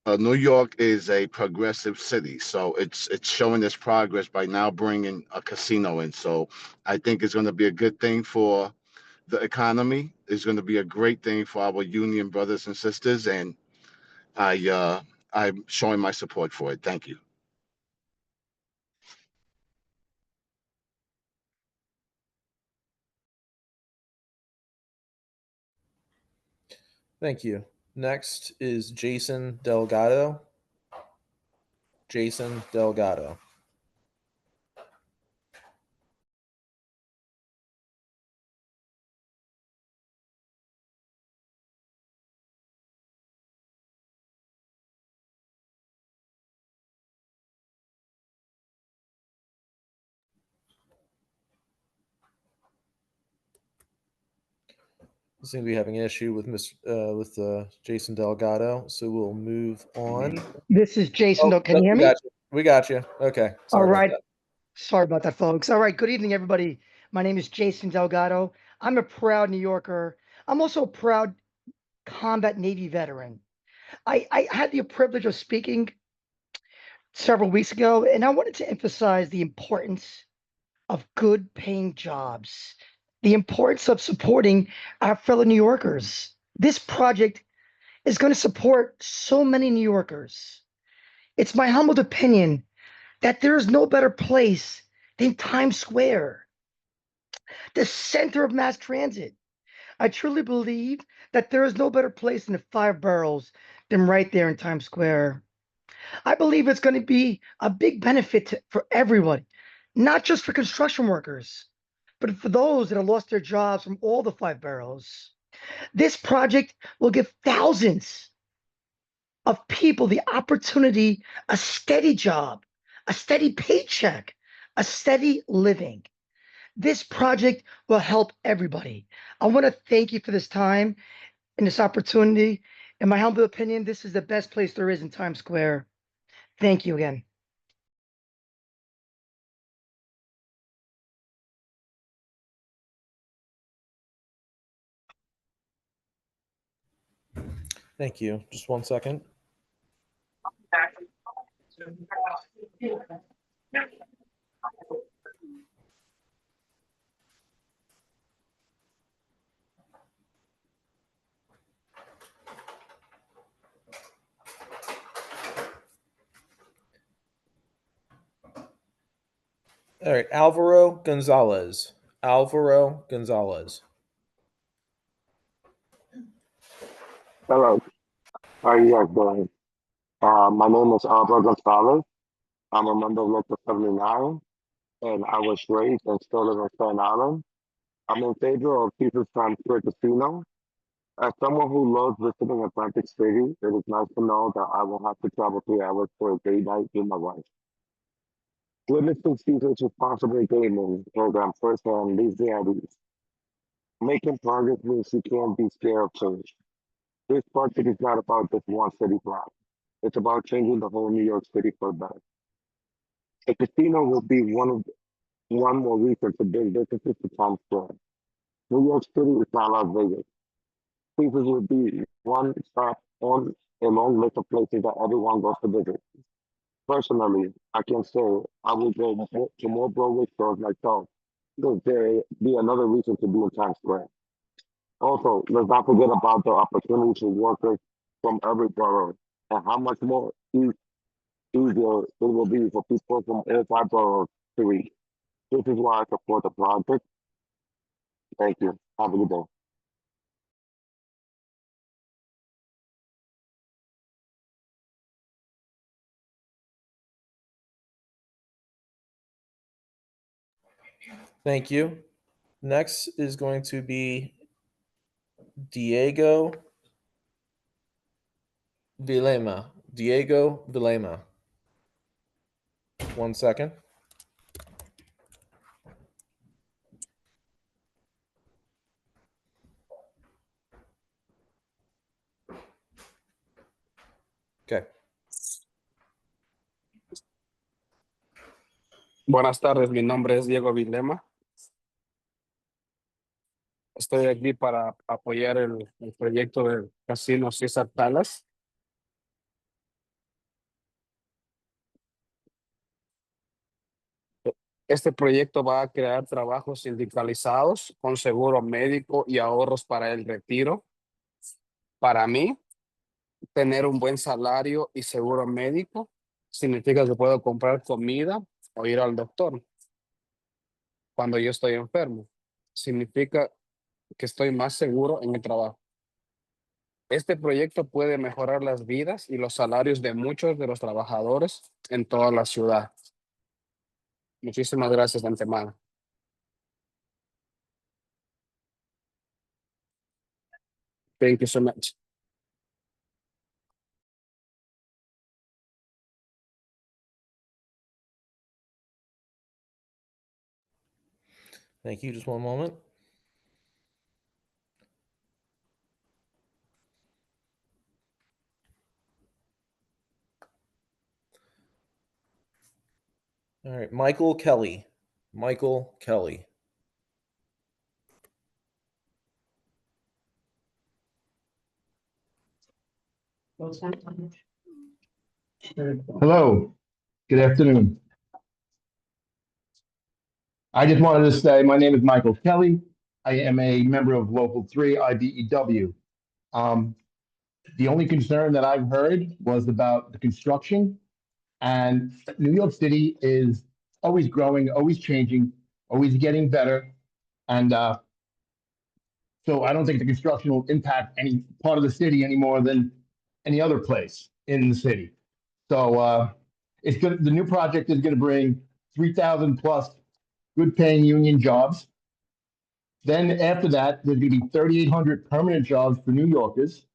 New York is a progressive city, so it's showing its progress by now bringing a casino in. So I think it's going to be a good thing for the economy. It's going to be a great thing for our union brothers and sisters, and I'm showing my support for it. Thank you. Thank you. Next is Jason Delgado. Jason Delgado. I seem to be having an issue with Jason Delgado, so we'll move on. This is Jason. Oh, Can you hear we me? got you. We got you. Okay. All Sorry about right. that. Sorry about that, folks. All right. Good evening, everybody. My name is Jason Delgado. I'm a proud New Yorker. I'm also a proud combat Navy veteran. I had the privilege of speaking several weeks ago, and I wanted to emphasize the importance of good paying jobs, the importance of supporting our fellow New Yorkers. This project is going to support so many New Yorkers. It's my humbled opinion that there is no better place than Times Square, the center of mass transit. I truly believe that there is no better place in the 5 boroughs than right there in Times Square. I believe it's going to be a big benefit for everybody, not just for construction workers, but for those that have lost their jobs from all the 5 boroughs. This project will give thousands of people the opportunity, a steady job, a steady paycheck, a steady living. This project will help everybody. I want to thank you for this time and this opportunity. In my humble opinion, this is the best place there is in Times Square. Thank you again. Thank you. Just one second. All right, Alvaro Gonzalez. Alvaro Gonzalez. Hello, how are you guys doing? My name is Alvaro Gonzalez. I'm a member of Local 79, and I was raised and still live in Staten Island. I'm in favor of People's Times Square Casino. As someone who loves visiting Atlantic City, it is nice to know that I will have to travel 3 hours for a day night with my wife. Witnessing Caesar's responsible gaming program firsthand leaves me at ease. Making progress means you can't be scared of change. This project is not about just one city block. It's about changing the whole New York City for the better. The casino will be one more reason to bring businesses to Times Square. New York City is not Las Vegas. Caesars will be one stop on a long list of places that everyone goes to visit. Personally, I can say I will go to more Broadway stores myself. Because there be another reason to be in Times Square. Also, let's not forget about the opportunities for workers from every borough and how much more easier it will be for people from all 5 boroughs to reach. This is why I support the project. Thank you. Have a good day. Thank you. Next is going to be Diego Vilema. Diego Vilema. 1 second. Okay. Buenas tardes, mi nombre es Diego Vilema. Estoy aquí para apoyar el proyecto del Casino César Palace. Este proyecto va a crear trabajos sindicalizados con seguro médico y ahorros para el retiro. Para mí, tener un buen salario y seguro médico significa que puedo comprar comida o ir al doctor cuando yo estoy enfermo. Significa que estoy más seguro en el trabajo. Este proyecto puede mejorar las vidas y los salarios de muchos de los trabajadores en toda la ciudad. Muchísimas gracias de antemano. Thank you so much. Thank you. Just one moment. All right, Michael Kelly. Michael Kelly. Hello, good afternoon. I just wanted to say my name is Michael Kelly. I am a member of Local 3 IBEW. The only concern that I've heard was about the construction, and New York City is always growing, always changing, always getting better. And so I don't think the construction will impact any part of the city any more than any other place in the city. So it's good. The new project is going to bring 3,000 plus good paying union jobs. Then after that, there's going to be 3,800 permanent jobs for New Yorkers.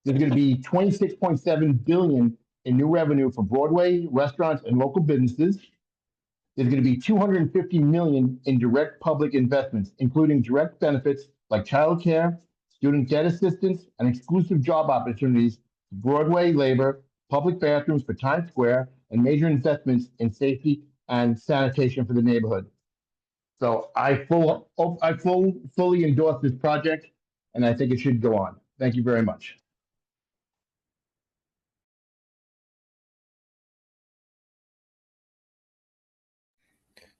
There's going to be 26.7 billion in new revenue for Broadway, restaurants, and local businesses. There's going to be 250 million in direct public investments, including direct benefits like childcare, student debt assistance, and exclusive job opportunities for Broadway labor, public bathrooms for Times Square, and major investments in safety and sanitation for the neighborhood. So I fully endorse this project, and I think it should go on. Thank you very much.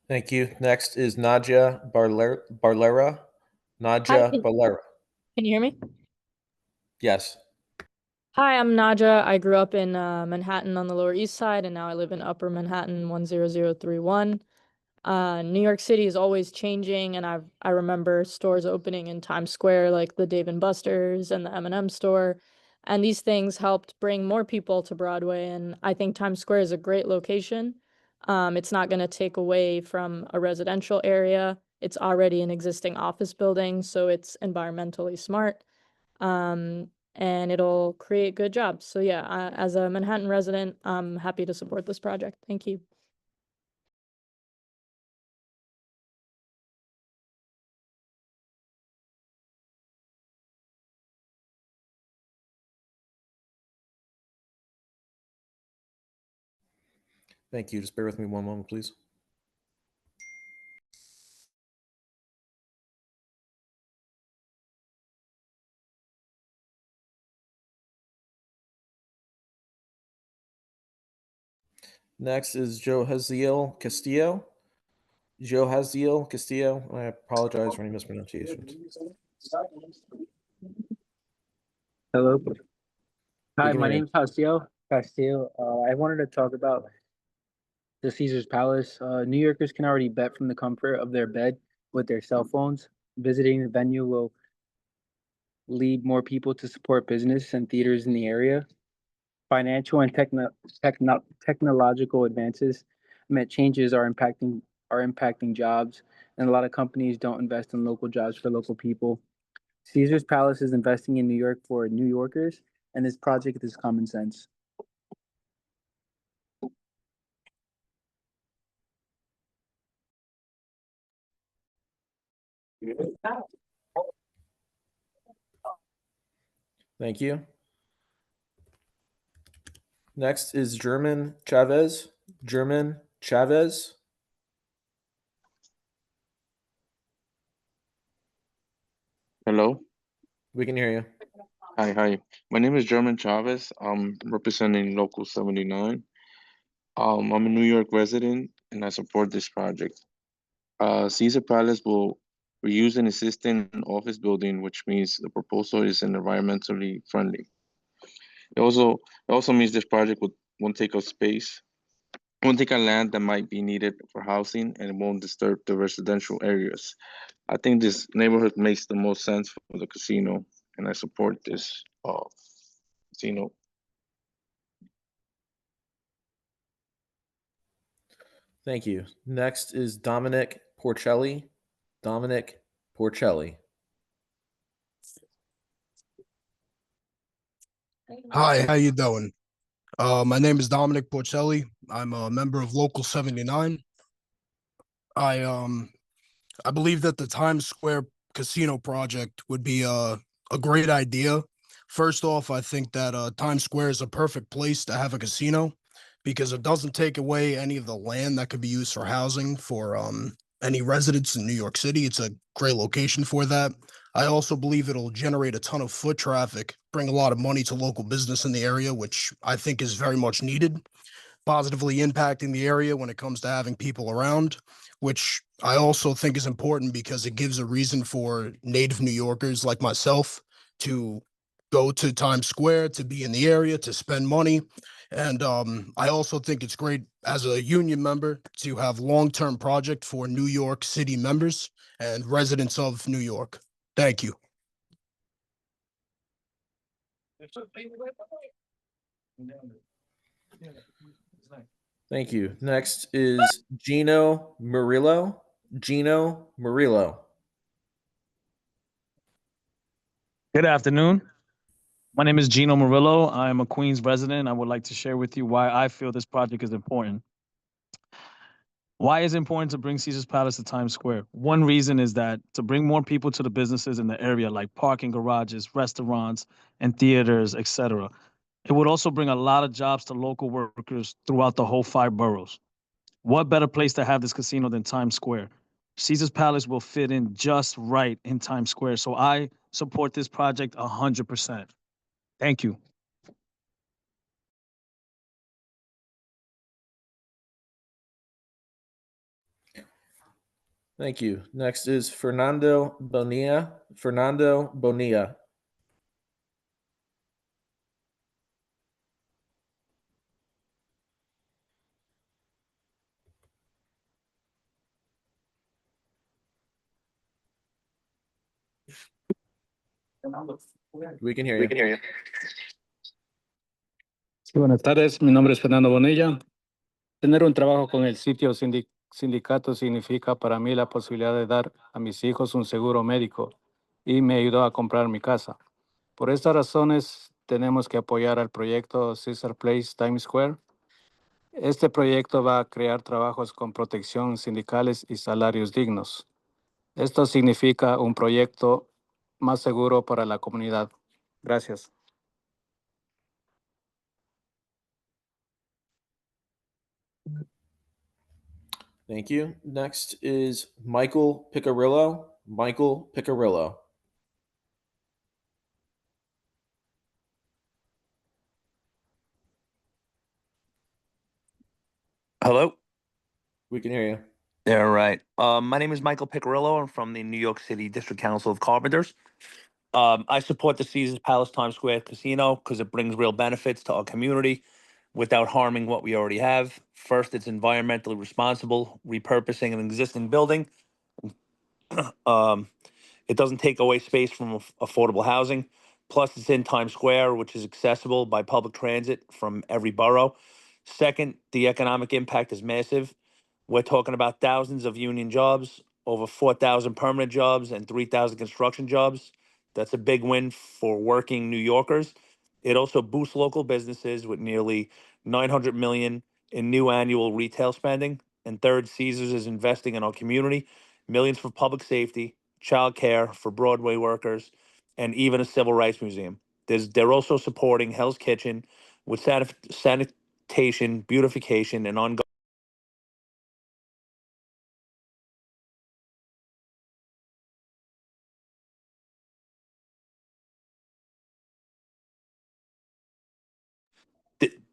Thank you. Next is Nadia Barlera. Nadia Hi, Barlera. can you hear me? Yes. Hi, I'm Naja. I grew up in Manhattan on the Lower East Side, and now I live in Upper Manhattan, 10031. New York City is always changing, and I remember stores opening in Times Square, like the Dave & Buster's and the M&M store, and these things helped bring more people to Broadway, and I think Times Square is a great location. It's not going to take away from a residential area. It's already an existing office building, so it's environmentally smart. And it'll create good jobs. So yeah, as a Manhattan resident, I'm happy to support this project. Thank you. Thank you. Just bear with me one moment, please. Next is Joe Haziel Castillo. Joe Haziel Castillo. I apologize for any mispronunciations. Hello. Hi, can my hear you. name is Castillo. I wanted to talk about the Caesar's Palace. New Yorkers can already bet from the comfort of their bed with their cell phones. Visiting the venue will lead more people to support business and theaters in the area. Financial and technological advances meant changes are impacting jobs, and a lot of companies don't invest in local jobs for local people. Caesar's Palace is investing in New York for New Yorkers, and this project is common sense. Thank you. Next is German Chavez. German Chavez. Hello. We can hear you. Hi. My name is German Chavez. I'm representing Local 79. I'm a New York resident and I support this project. Caesar Palace will reuse an existing office building, which means the proposal is environmentally friendly. It also means this project won't take up space, won't take a land that might be needed for housing, and it won't disturb the residential areas. I think this neighborhood makes the most sense for the casino, and I support this casino. Thank you. Next is Dominic Porcelli. Dominic Porcelli. Hi, how you doing? My name is Dominic Porcelli. I'm a member of Local 79. I believe that the Times Square casino project would be a great idea. First off, I think that Times Square is a perfect place to have a casino because it doesn't take away any of the land that could be used for housing for any residents in New York City. It's a great location for that. I also believe it'll generate a ton of foot traffic, bring a lot of money to local business in the area, which I think is very much needed, positively impacting the area when it comes to having people around, which I also think is important because it gives a reason for native New Yorkers like myself to go to Times Square, to be in the area, to spend money. And I also think it's great as a union member to have long-term project for New York City members and residents of New York. Thank you. Thank you. Next is Gino Murillo. Gino Murillo. Good afternoon. My name is Gino Murillo. I'm a Queens resident. I would like to share with you why I feel this project is important. Why is it important to bring Caesar's Palace to Times Square? One reason is that to bring more people to the businesses in the area, like parking garages, restaurants, and theaters, etc. It would also bring a lot of jobs to local workers throughout the whole 5 boroughs. What better place to have this casino than Times Square? Caesar's Palace will fit in just right in Times Square, so I support this project 100%. Thank you. Thank you. Next is Fernando Bonilla. Fernando Bonilla. We can hear you. Sí, buenas tardes, mi nombre es Fernando Bonilla. Tener un trabajo con el sitio sindicato significa para mí la posibilidad de dar a mis hijos un seguro médico y me ayudó a comprar mi casa. Por estas razones, tenemos que apoyar al proyecto Caesar Place Times Square. Este proyecto va a crear trabajos con protección sindicales y salarios dignos. Esto significa un proyecto más seguro para la comunidad. Gracias. Thank you. Next is Michael Piccirillo. Michael Piccirillo. Hello? We can hear you. Yeah, right. My name is Michael Piccirillo. I'm from the New York City District Council of Carpenters. I support the Caesars Palace Times Square Casino because it brings real benefits to our community without harming what we already have. First, it's environmentally responsible, repurposing an existing building. It doesn't take away space from affordable housing. Plus, it's in Times Square, which is accessible by public transit from every borough. Second, the economic impact is massive. We're talking about thousands of union jobs, over 4,000 permanent jobs, and 3,000 construction jobs. That's a big win for working New Yorkers. It also boosts local businesses with nearly 900 million in new annual retail spending. And third, Caesars is investing in our community, millions for public safety, childcare for Broadway workers, and even a civil rights museum. They're also supporting Hell's Kitchen with sanitation, beautification, and ongoing.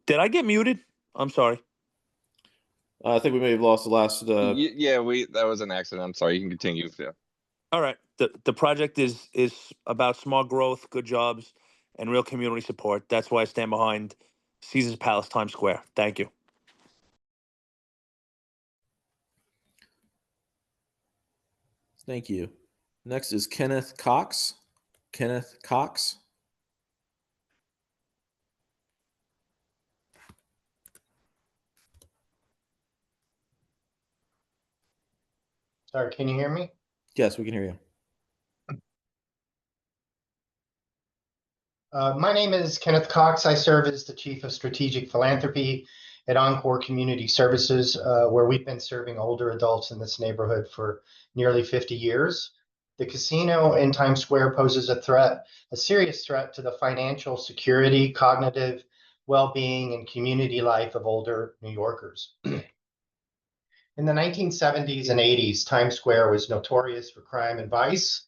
Did I get muted? I'm sorry. I think we may have lost the last. Yeah, that was an accident. I'm sorry. You can continue. Yeah. All right. The project is about smart growth, good jobs, and real community support. That's why I stand behind Caesars Palace Times Square. Thank you. Thank you. Next is Kenneth Cox. Kenneth Cox. Sorry, can you hear me? Yes, we can hear you. My name is Kenneth Cox. I serve as the Chief of Strategic Philanthropy at Encore Community Services, where we've been serving older adults in this neighborhood for nearly 50 years. The casino in Times Square poses a serious threat to the financial security, cognitive well-being, and community life of older New Yorkers. In the 1970s and 80s, Times Square was notorious for crime and vice.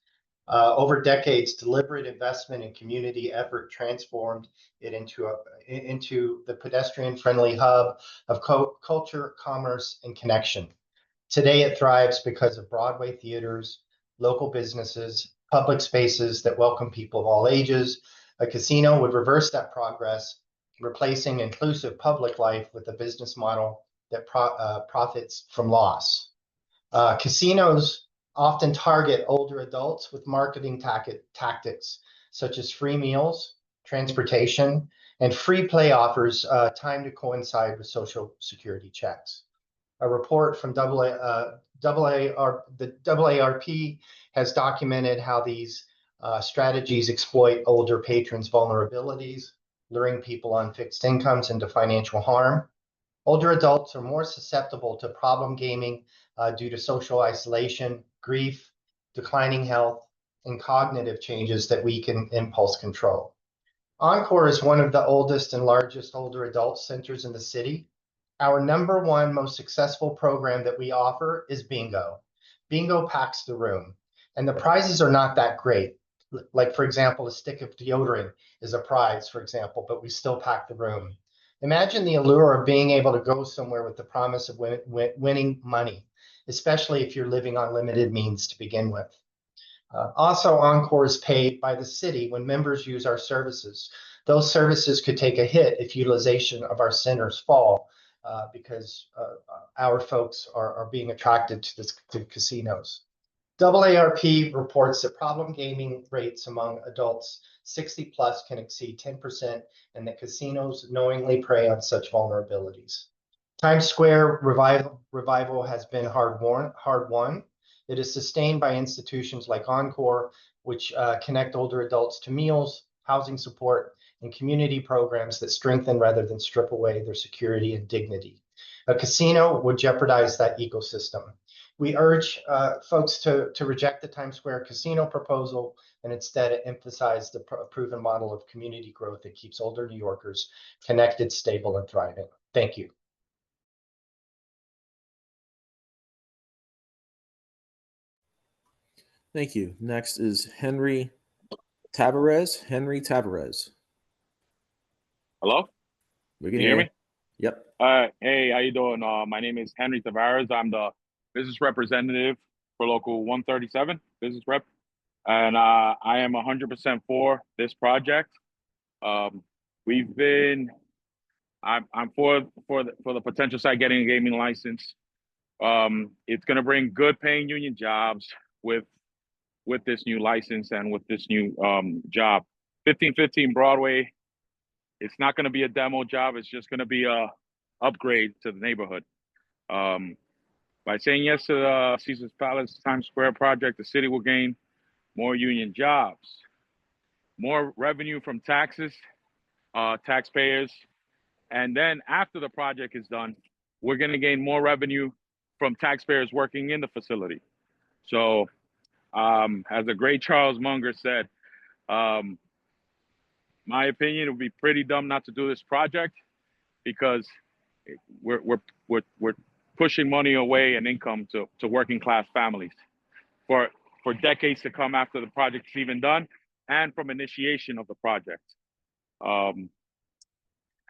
Over decades, deliberate investment in community effort transformed it into the pedestrian-friendly hub of culture, commerce, and connection. Today, it thrives because of Broadway theaters, local businesses, public spaces that welcome people of all ages. A casino would reverse that progress, replacing inclusive public life with a business model that profits from loss. Casinos often target older adults with marketing tactics such as free meals, transportation, and free play offers timed to coincide with Social Security checks. A report from the AARP has documented how these strategies exploit older patrons' vulnerabilities, luring people on fixed incomes into financial harm. Older adults are more susceptible to problem gaming due to social isolation, grief, declining health, and cognitive changes that weaken impulse control. Encore is one of the oldest and largest older adult centers in the city. Our #1 most successful program that we offer is bingo. Bingo packs the room, and the prizes are not that great. Like, for example, a stick of deodorant is a prize, for example, but we still pack the room. Imagine the allure of being able to go somewhere with the promise of winning money, especially if you're living on limited means to begin with. Also, Encore is paid by the city when members use our services. Those services could take a hit if utilization of our centers fall because our folks are being attracted to casinos. AARP reports that problem gaming rates among adults 60 plus can exceed 10%, and that casinos knowingly prey on such vulnerabilities. Times Square revival has been hard won. It is sustained by institutions like Encore, which connect older adults to meals, housing support, and community programs that strengthen rather than strip away their security and dignity. A casino would jeopardize that ecosystem. We urge folks to reject the Times Square casino proposal and instead emphasize the proven model of community growth that keeps older New Yorkers connected, stable, and thriving. Thank you. Thank you. Next is Henry Tavares. Henry Tavares. Hello? We Can can you hear hear me? you. Yep. Hey, how you doing? My name is Henry Tavares. I'm the business representative for Local 137, business rep. And I am 100% for this project. I'm for the potential site getting a gaming license. It's going to bring good paying union jobs with this new license and with this new job. 1515 Broadway, it's not going to be a demo job. It's just going to be a upgrade to the neighborhood. By saying yes to the Caesars Palace Times Square project, the city will gain more union jobs, more revenue from taxes, taxpayers. And then after the project is done, we're going to gain more revenue from taxpayers working in the facility. So as the great Charles Munger said, my opinion, it would be pretty dumb not to do this project because we're pushing money away and income to working class families for decades to come after the project's even done and from initiation of the project. I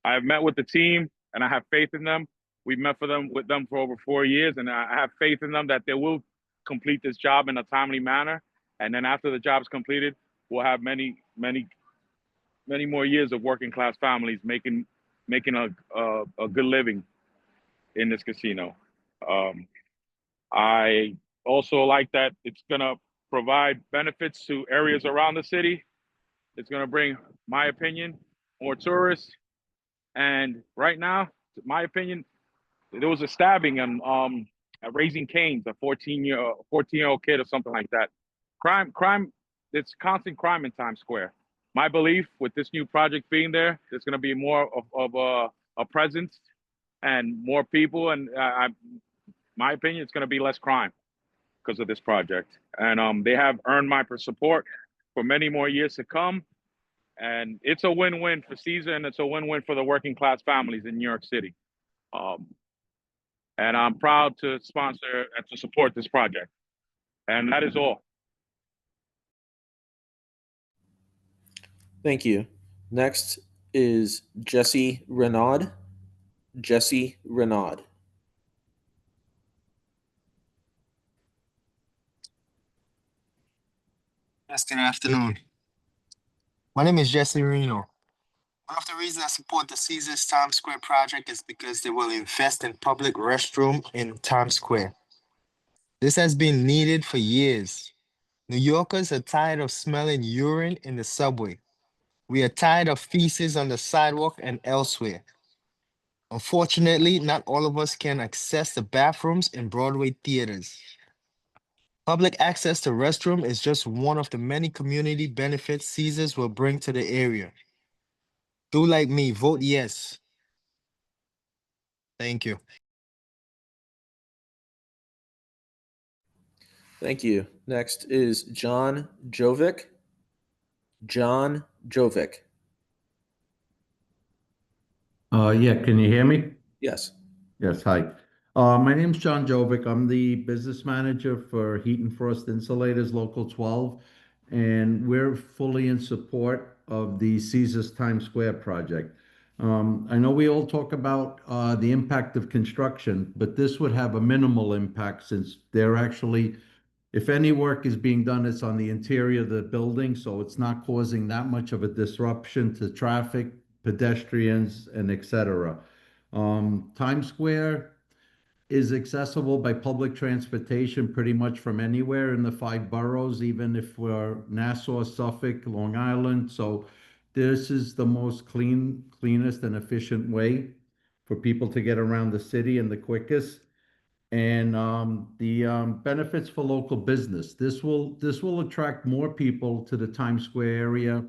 have met with the team and I have faith in them. We've met with them for over 4 years, and I have faith in them that they will complete this job in a timely manner. And then after the job is completed, we'll have many more years of working class families making a good living in this casino. I also like that it's gonna provide benefits to areas around the city. It's gonna bring, my opinion, more tourists. And right now, my opinion, there was a stabbing at Raising Cane's, a 14-year-old kid or something like that. Crime, it's constant crime in Times Square. My belief with this new project being there, there's going to be more of a presence and more people. And my opinion, it's going to be less crime because of this project. And they have earned my support for many more years to come. And it's a win-win for Caesar, and it's a win-win for the working class families in New York City. And I'm proud to sponsor and to support this project. And that is all. Thank you. Next is Jesse Renaud. Jesse Renaud. Yes, good afternoon. My name is Jesse Reno. One of the reasons I support the Caesars Times Square project is because they will invest in public restroom in Times Square. This has been needed for years. New Yorkers are tired of smelling urine in the subway. We are tired of feces on the sidewalk and elsewhere. Unfortunately, not all of us can access the bathrooms in Broadway theaters. Public access to restroom is just one of the many community benefits Caesars will bring to the area. Do like me, vote yes. Thank you. Thank you. Next is John Jovic. John Jovic. Yeah, can you hear me? Yes. Yes, hi. My name's John Jovic. I'm the business manager for Heat and Frost Insulators, Local 12, and we're fully in support of the Caesars Times Square project. I know we all talk about the impact of construction, but this would have a minimal impact since they're actually, if any work is being done, it's on the interior of the building, so it's not causing that much of a disruption to traffic, pedestrians, and etc. Times Square is accessible by public transportation pretty much from anywhere in the 5 boroughs, even if we're Nassau, Suffolk, Long Island. So this is the most cleanest and efficient way. for people to get around the city and the quickest. And the benefits for local business. This will attract more people to the Times Square area,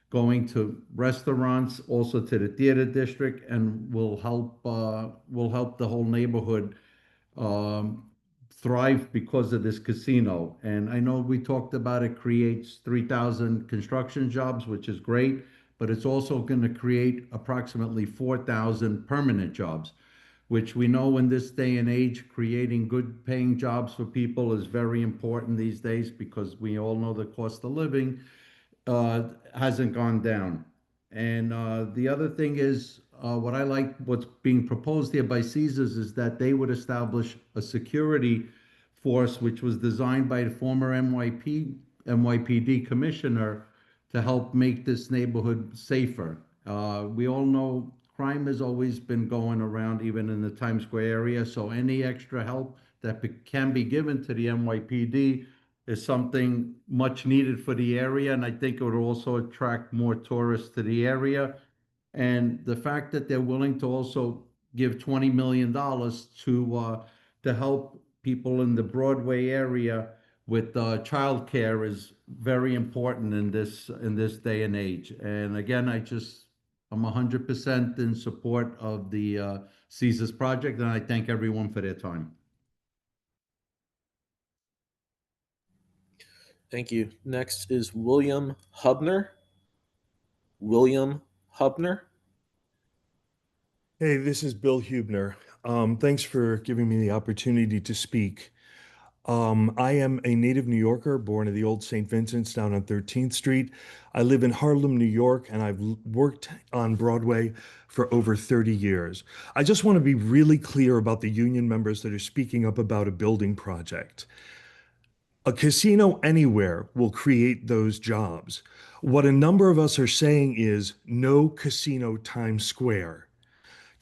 going to restaurants, also to the theater district, and will help the whole neighborhood um, thrive because of this casino. And I know we talked about it creates 3,000 construction jobs, which is great, but it's also going to create approximately 4,000 permanent jobs, which we know in this day and age, creating good paying jobs for people is very important these days because we all know the cost of living hasn't gone down. And the other thing is, what I like, what's being proposed here by Caesars is that they would establish a security force, which was designed by the former NYPD commissioner to help make this neighborhood safer. We all know crime has always been going around, even in the Times Square area. So any extra help that can be given to the NYPD is something much needed for the area, and I think it would also attract more tourists to the area. And the fact that they're willing to also give $20 million to help people in the Broadway area with childcare is very important in this day and age. And again, I'm 100% in support of the Caesars project, and I thank everyone for their time. Thank you. Next is William Hubner. William Hubner. Hey, this is Bill Hubner. Thanks for giving me the opportunity to speak. I am a native New Yorker, born at the old St. Vincent's down on 13th Street. I live in Harlem, New York, and I've worked on Broadway for over 30 years. I just want to be really clear about the union members that are speaking up about a building project. A casino anywhere will create those jobs. What a number of us are saying is no casino Times Square.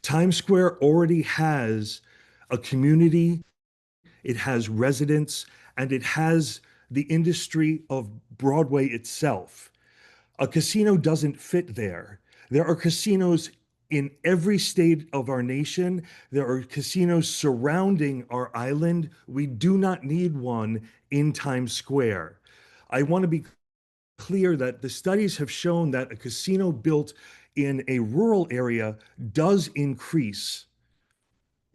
Times Square already has a community, it has residents, and it has the industry of Broadway itself. A casino doesn't fit there. There are casinos in every state of our nation. There are casinos surrounding our island. We do not need one in Times Square. I want to be clear that the studies have shown that a casino built in a rural area does increase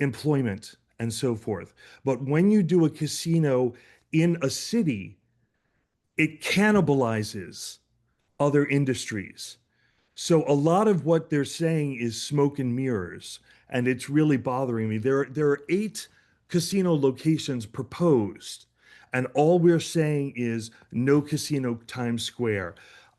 employment and so forth. But when you do a casino in a city, it cannibalizes other industries. So a lot of what they're saying is smoke and mirrors, and it's really bothering me. There are 8 casino locations proposed, and all we're saying is no casino Times Square.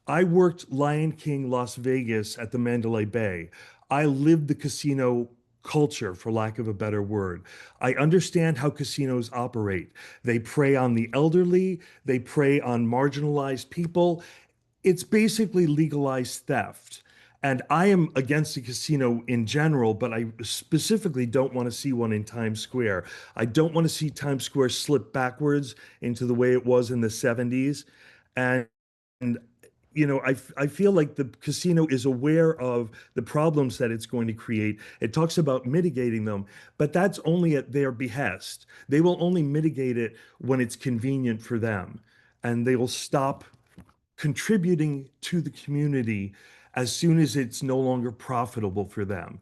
I worked Lion King Las Vegas at the Mandalay Bay. I lived the casino culture, for lack of a better word. I understand how casinos operate. They prey on the elderly, they prey on marginalized people. It's basically legalized theft. And I am against a casino in general, but I specifically don't want to see one in Times Square. I don't want to see Times Square slip backwards into the way it was in the 70s. And I feel like the casino is aware of the problems that it's going to create. It talks about mitigating them, but that's only at their behest. They will only mitigate it when it's convenient for them, and they will stop contributing to the community as soon as it's no longer profitable for them.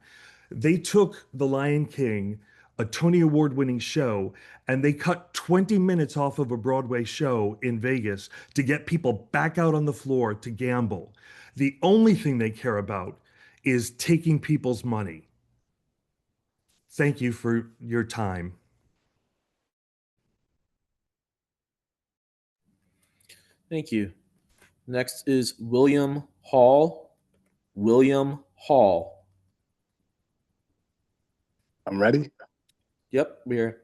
They took The Lion King, a Tony Award winning show, and they cut 20 minutes off of a Broadway show in Vegas to get people back out on the floor to gamble. The only thing they care about is taking people's money. Thank you for your time. Thank you. Next is William Hall. William Hall. I'm ready. Yep, we're here.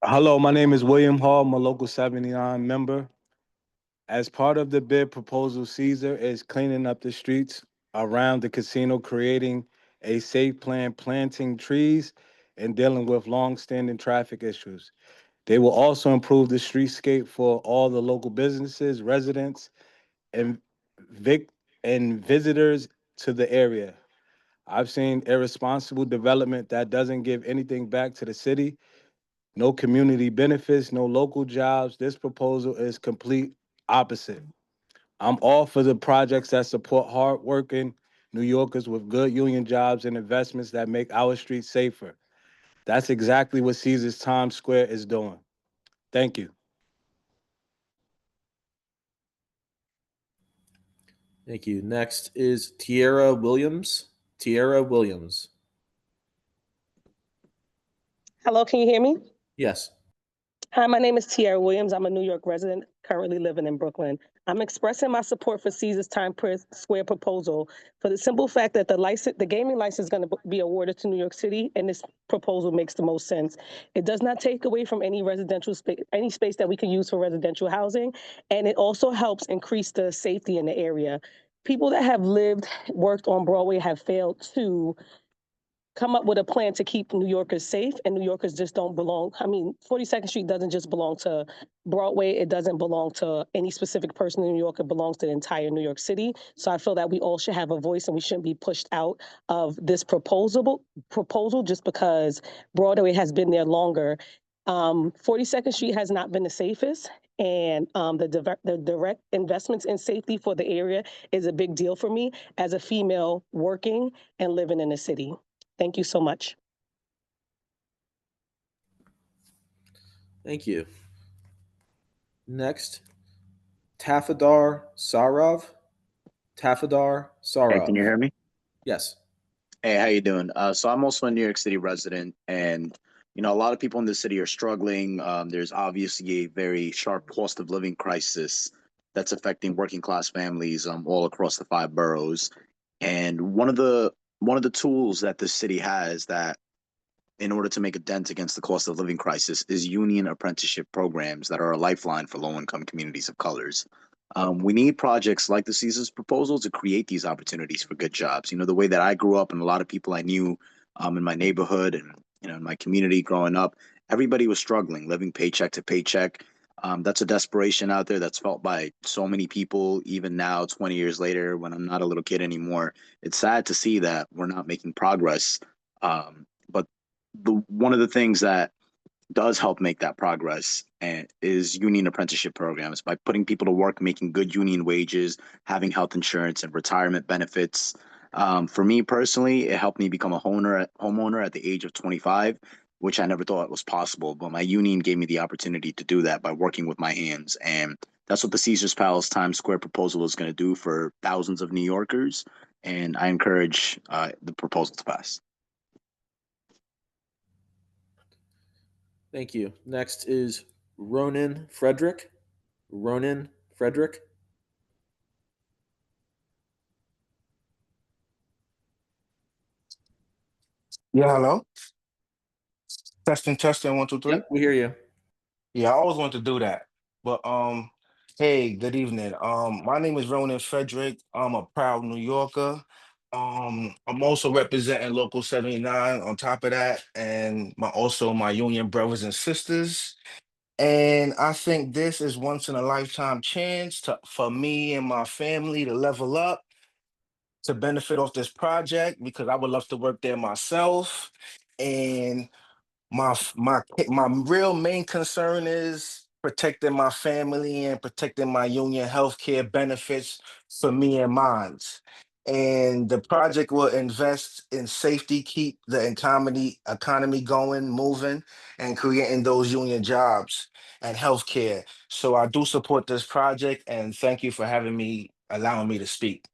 Hello, my name is William Hall. I'm a local 79 member. As part of the bid proposal, Caesar is cleaning up the streets around the casino, creating a safe plan, planting trees, and dealing with long-standing traffic issues. They will also improve the streetscape for all the local businesses, residents, and visitors to the area. I've seen irresponsible development that doesn't give anything back to the city, no community benefits, no local jobs. This proposal is complete opposite. I'm all for the projects that support hardworking New Yorkers with good union jobs and investments that make our streets safer. That's exactly what Caesars Times Square is doing. Thank you. Thank you. Next is Tierra Williams. Tierra Williams. Hello, can you hear me? Yes. Hi, my name is Tierra Williams. I'm a New York resident, currently living in Brooklyn. I'm expressing my support for Caesars Times Square proposal for the simple fact that the gaming license is going to be awarded to New York City, and this proposal makes the most sense. It does not take away from any residential space, any space that we can use for residential housing, and it also helps increase the safety in the area. People that have worked on Broadway have failed to come up with a plan to keep New Yorkers safe, and New Yorkers just don't belong. I mean, 42nd Street doesn't just belong to Broadway. It doesn't belong to any specific person in New York. It belongs to the entire New York City. So I feel that we all should have a voice and we shouldn't be pushed out of this proposal just because Broadway has been there longer. 42nd Street has not been the safest, and the direct investments in safety for the area is a big deal for me as a female working and living in the city. Thank you so much. Thank you. Next, Tafadar Sarov. Tafadar Sarov. Hey, can you hear me? Yes. Hey, how you doing? So I'm also a New York City resident, and a lot of people in the city are struggling. There's obviously a very sharp cost of living crisis that's affecting working class families all across the 5 boroughs. And one of the tools that the city has that in order to make a dent against the cost of living crisis is union apprenticeship programs that are a lifeline for low-income communities of colors. We need projects like the Caesars proposal to create these opportunities for good jobs. The way that I grew up and a lot of people I knew in my neighborhood and in my community growing up, everybody was struggling, living paycheck to paycheck. That's a desperation out there that's felt by so many people, even now, 20 years later, when I'm not a little kid anymore. It's sad to see that we're not making progress. But one of the things that does help make that progress and is union apprenticeship programs by putting people to work, making good union wages, having health insurance and retirement benefits. For me personally, it helped me become a homeowner at the age of 25, which I never thought was possible. But my union gave me the opportunity to do that by working with my hands. And that's what the Caesars Palace Times Square proposal is going to do for thousands of New Yorkers. And I encourage the proposal to pass. Thank you. Next is Ronan Frederick. Ronan Frederick. Yeah, hello. Testing, 1, 2, 3. Yep, we hear you. Yeah, I always want to do that. But hey, good evening. My name is Ronan Frederick. I'm a proud New Yorker. I'm also representing Local 79 on top of that, and also my union brothers and sisters. And I think this is once in a lifetime chance for me and my family to level up, to benefit off this project because I would love to work there myself. And my real main concern is protecting my family and protecting my union healthcare benefits for me and mine. And the project will invest in safety, keep the economy going, moving, and creating those union jobs and healthcare. So I do support this project, and thank you for allowing me to speak.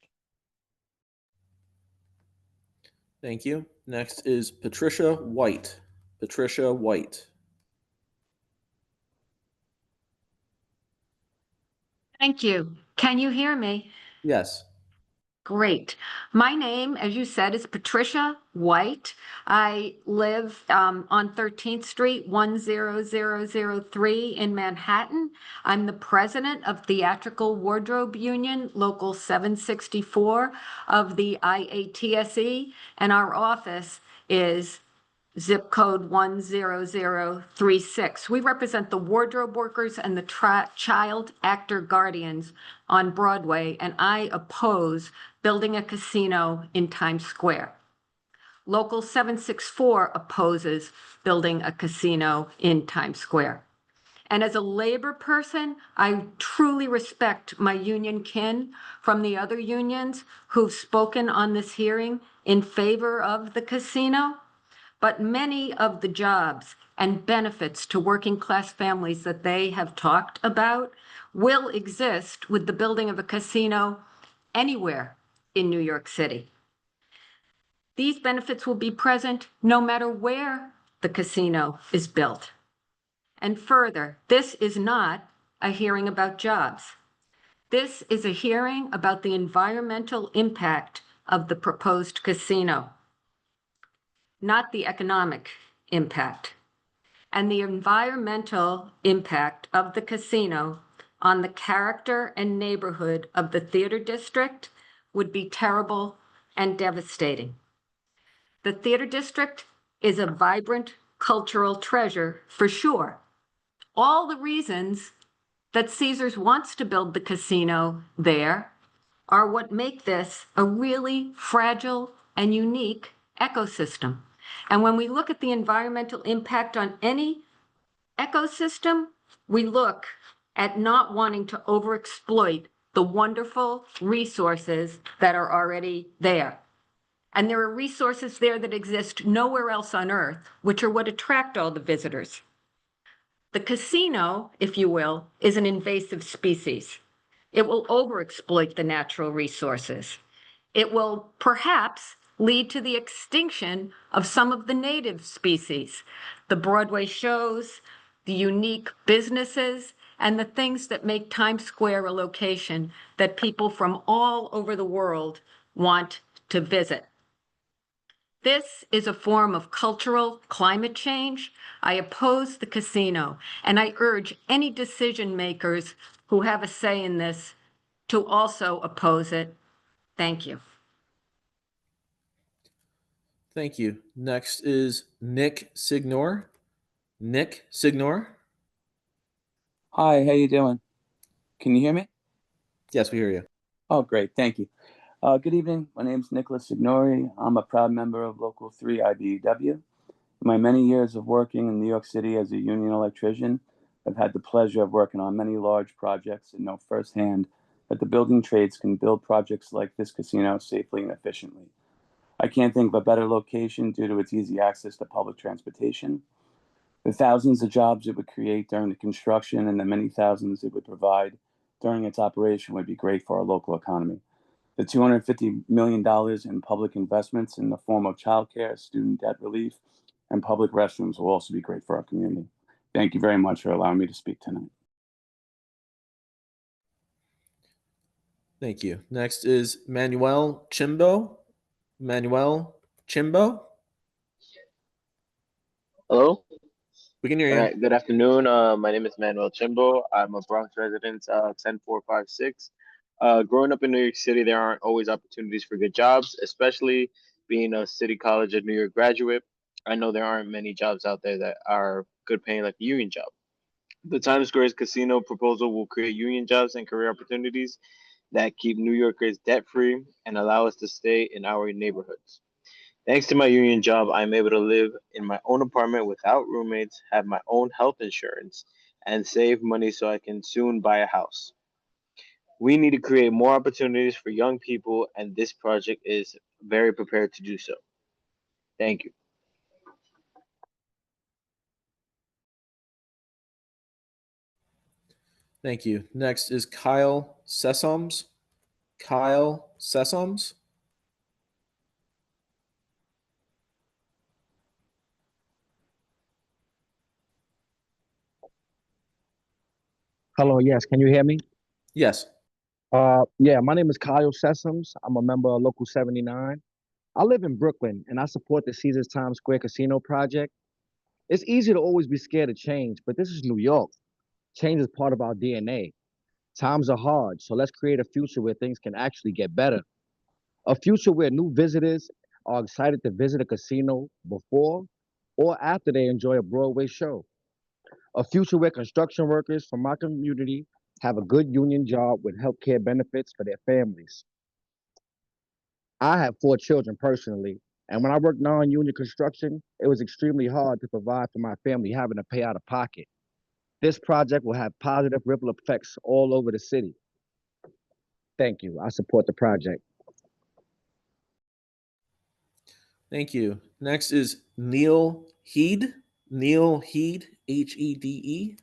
Thank you. Next is Patricia White. Patricia White. Thank you. Can you hear me? Yes. Great. My name, as you said, is Patricia White. I live on 13th Street, 10003 in Manhattan. I'm the president of Theatrical Wardrobe Union, Local 764 of the IATSE, and our office is zip code 10036. We represent the wardrobe workers and the child actor guardians on Broadway, and I oppose building a casino in Times Square. Local 764 opposes building a casino in Times Square. And as a labor person, I truly respect my union kin from the other unions who've spoken on this hearing in favor of the casino. But many of the jobs and benefits to working class families that they have talked about will exist with the building of a casino anywhere in New York City. These benefits will be present no matter where the casino is built. And further, this is not a hearing about jobs. This is a hearing about the environmental impact of the proposed casino, not the economic impact. And the environmental impact of the casino on the character and neighborhood of the theater district would be terrible and devastating. The theater district is a vibrant cultural treasure for sure. All the reasons that Caesars wants to build the casino there are what make this a really fragile and unique ecosystem. And when we look at the environmental impact on any ecosystem, we look at not wanting to overexploit the wonderful resources that are already there. And there are resources there that exist nowhere else on Earth, which are what attract all the visitors. The casino, if you will, is an invasive species. It will overexploit the natural resources. It will perhaps lead to the extinction of some of the native species, the Broadway shows, the unique businesses, and the things that make Times Square a location that people from all over the world want to visit. This is a form of cultural climate change. I oppose the casino, and I urge any decision makers who have a say in this to also oppose it. Thank you. Thank you. Next is Nick Signor. Nick Signor. Hi, how you doing? Can you hear me? Yes, we hear you. Oh, great. Thank you. Good evening. My name is Nicholas Signori. I'm a proud member of Local 3 IBEW. In my many years of working in New York City as a union electrician, I've had the pleasure of working on many large projects and know firsthand that the building trades can build projects like this casino safely and efficiently. I can't think of a better location due to its easy access to public transportation. The thousands of jobs it would create during the construction and the many thousands it would provide during its operation would be great for our local economy. The $250 million in public investments in the form of childcare, student debt relief, and public restrooms will also be great for our community. Thank you very much for allowing me to speak tonight. Thank you. Next is Manuel Chimbo. Manuel Chimbo. Hello. We can hear you. All right. Good afternoon. My name is Manuel Chimbo. I'm a Bronx resident, 10456. Growing up in New York City, there aren't always opportunities for good jobs, especially being a City College of New York graduate. I know there aren't many jobs out there that are good paying like a union job. The Times Square's casino proposal will create union jobs and career opportunities that keep New Yorkers debt free and allow us to stay in our neighborhoods. Thanks to my union job, I'm able to live in my own apartment without roommates, have my own health insurance, and save money so I can soon buy a house. We need to create more opportunities for young people, and this project is very prepared to do so. Thank you. Thank you. Next is Kyle Sessoms. Kyle Sessoms. Hello, yes, can you hear me? Yes. Yeah, my name is Kyle Sessoms. I'm a member of Local 79. I live in Brooklyn and I support the Caesars Times Square Casino project. It's easy to always be scared of change, but this is New York. Change is part of our DNA. Times are hard, so let's create a future where things can actually get better. A future where new visitors are excited to visit a casino before or after they enjoy a Broadway show. A future where construction workers from my community have a good union job with healthcare benefits for their families. I have 4 children personally, And when I worked non-union construction, it was extremely hard to provide for my family having to pay out of pocket. This project will have positive ripple effects all over the city. Thank you. I support the project. Thank you. Next is Neil Heed. Neil Heed, Hede.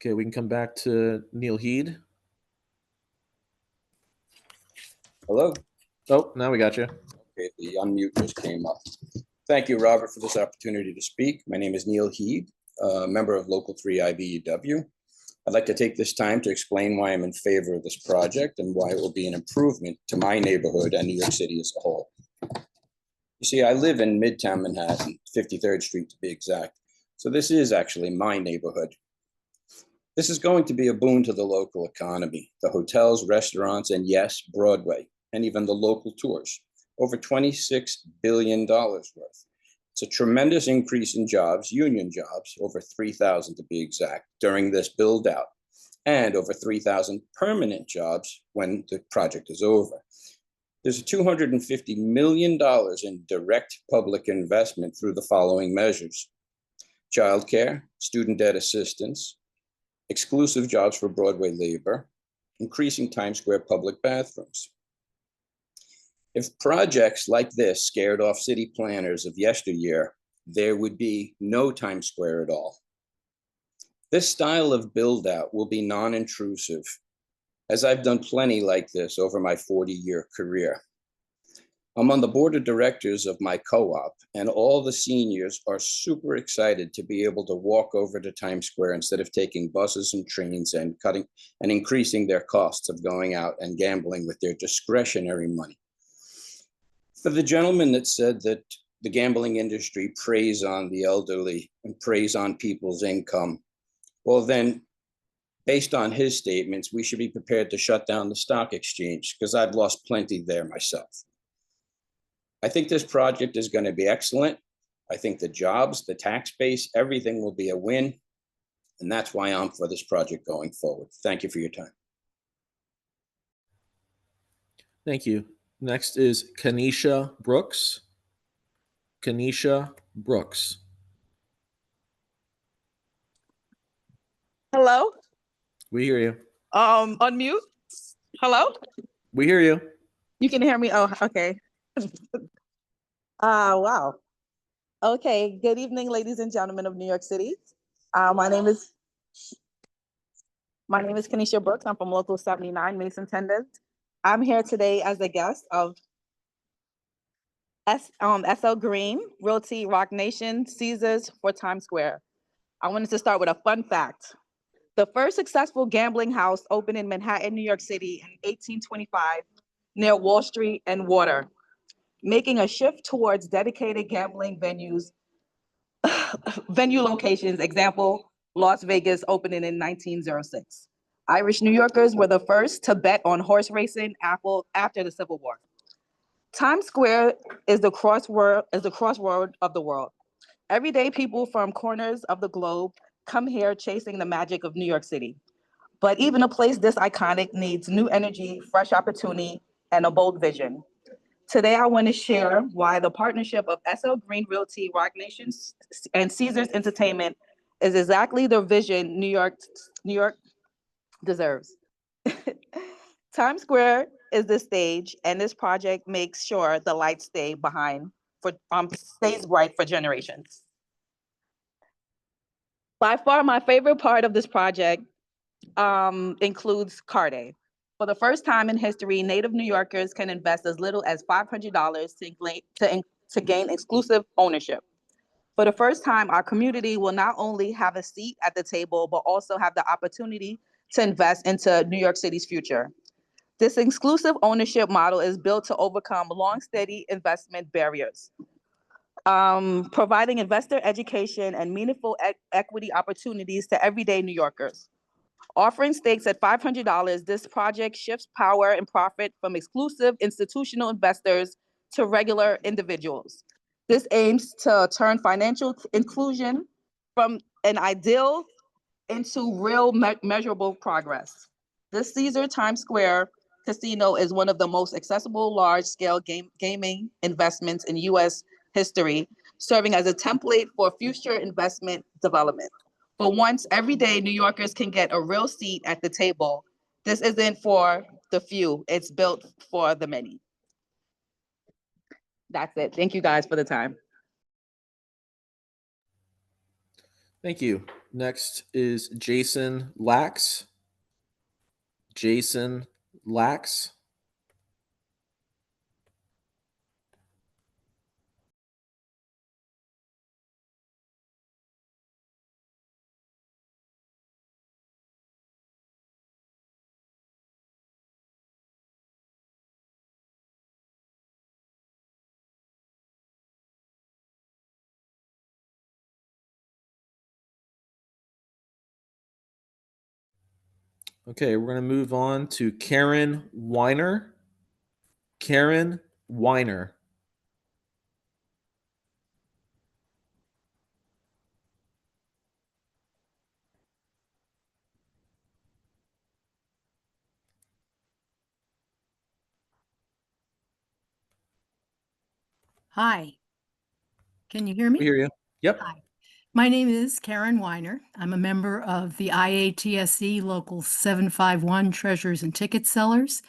Okay, we can come back to Neil Heed. Hello? Oh, now we got you. Okay, the unmute just came up. Thank you, Robert, for this opportunity to speak. My name is Neil Heed, a member of Local 3 IBEW. I'd like to take this time to explain why I'm in favor of this project and why it will be an improvement to my neighborhood and New York City as a whole. You see, I live in Midtown Manhattan, 53rd Street to be exact. So this is actually my neighborhood. This is going to be a boon to the local economy, the hotels, restaurants, and yes, Broadway, and even the local tours. Over $26 billion worth. It's a tremendous increase in jobs, union jobs, over 3,000 to be exact, during this build out, and over 3,000 permanent jobs when the project is over. There's $250 million in direct public investment through the following measures: childcare, student debt assistance, exclusive jobs for Broadway labor, increasing Times Square public bathrooms. If projects like this scared off city planners of yesteryear, there would be no Times Square at all. This style of build out will be non-intrusive, as I've done plenty like this over my 40-year career. I'm on the board of directors of my co-op, and all the seniors are super excited to be able to walk over to Times Square instead of taking buses and trains and increasing their costs of going out and gambling with their discretionary money. For the gentleman that said that the gambling industry preys on the elderly and preys on people's income, well then, based on his statements, we should be prepared to shut down the stock exchange, because I've lost plenty there myself. I think this project is going to be excellent. I think the jobs, the tax base, everything will be a win. And that's why I'm for this project going forward. Thank you for your time. Thank you. Next is Kanisha Brooks. Kanisha Brooks. Hello? We hear you. Unmute. Hello? We hear you. You can hear me? Oh, okay. Wow. Okay, good evening, ladies and gentlemen of New York City. My name is Kanisha Brooks. I'm from Local 79, Mason Tendent. I'm here today as a guest of SL Green, Realty, Rock Nation, Caesars for Times Square. I wanted to start with a fun fact. The first successful gambling house opened in Manhattan, New York City in 1825 near Wall Street and Water, making a shift towards dedicated gambling venues, venue locations. Example, Las Vegas opening in 1906. Irish New Yorkers were the first to bet on horse racing after the Civil War. Times Square is the crossroad of the world. Everyday people from corners of the globe come here chasing the magic of New York City. But even a place this iconic needs new energy, fresh opportunity, and a bold vision. Today, I want to share why the partnership of SL Green Realty, Rock Nation, and Caesars Entertainment is exactly the vision New York deserves. Times Square is the stage, and this project makes sure the lights stays bright for generations. By far, my favorite part of this project includes Car Day. For the first time in history, native New Yorkers can invest as little as $500 to gain exclusive ownership. For the first time, our community will not only have a seat at the table, but also have the opportunity to invest into New York City's future. This exclusive ownership model is built to overcome long, steady investment barriers. providing investor education and meaningful equity opportunities to everyday New Yorkers. Offering stakes at $500, this project shifts power and profit from exclusive institutional investors to regular individuals. This aims to turn financial inclusion from an ideal into real measurable progress. This Caesar Times Square casino is one of the most accessible large-scale gaming investments in U.S. history, serving as a template for future investment development. For once, everyday New Yorkers can get a real seat at the table. This isn't for the few, it's built for the many. That's it. Thank you guys for the time. Thank you. Next is Jason Lax. Jason Lax. Okay, we're going to move on to Karen Weiner. Karen Weiner. Hi. Can you hear me? We hear you. Yep. Hi. My name is Karen Weiner. I'm a member of the IATSE Local 751 Treasurers and Ticket Sellers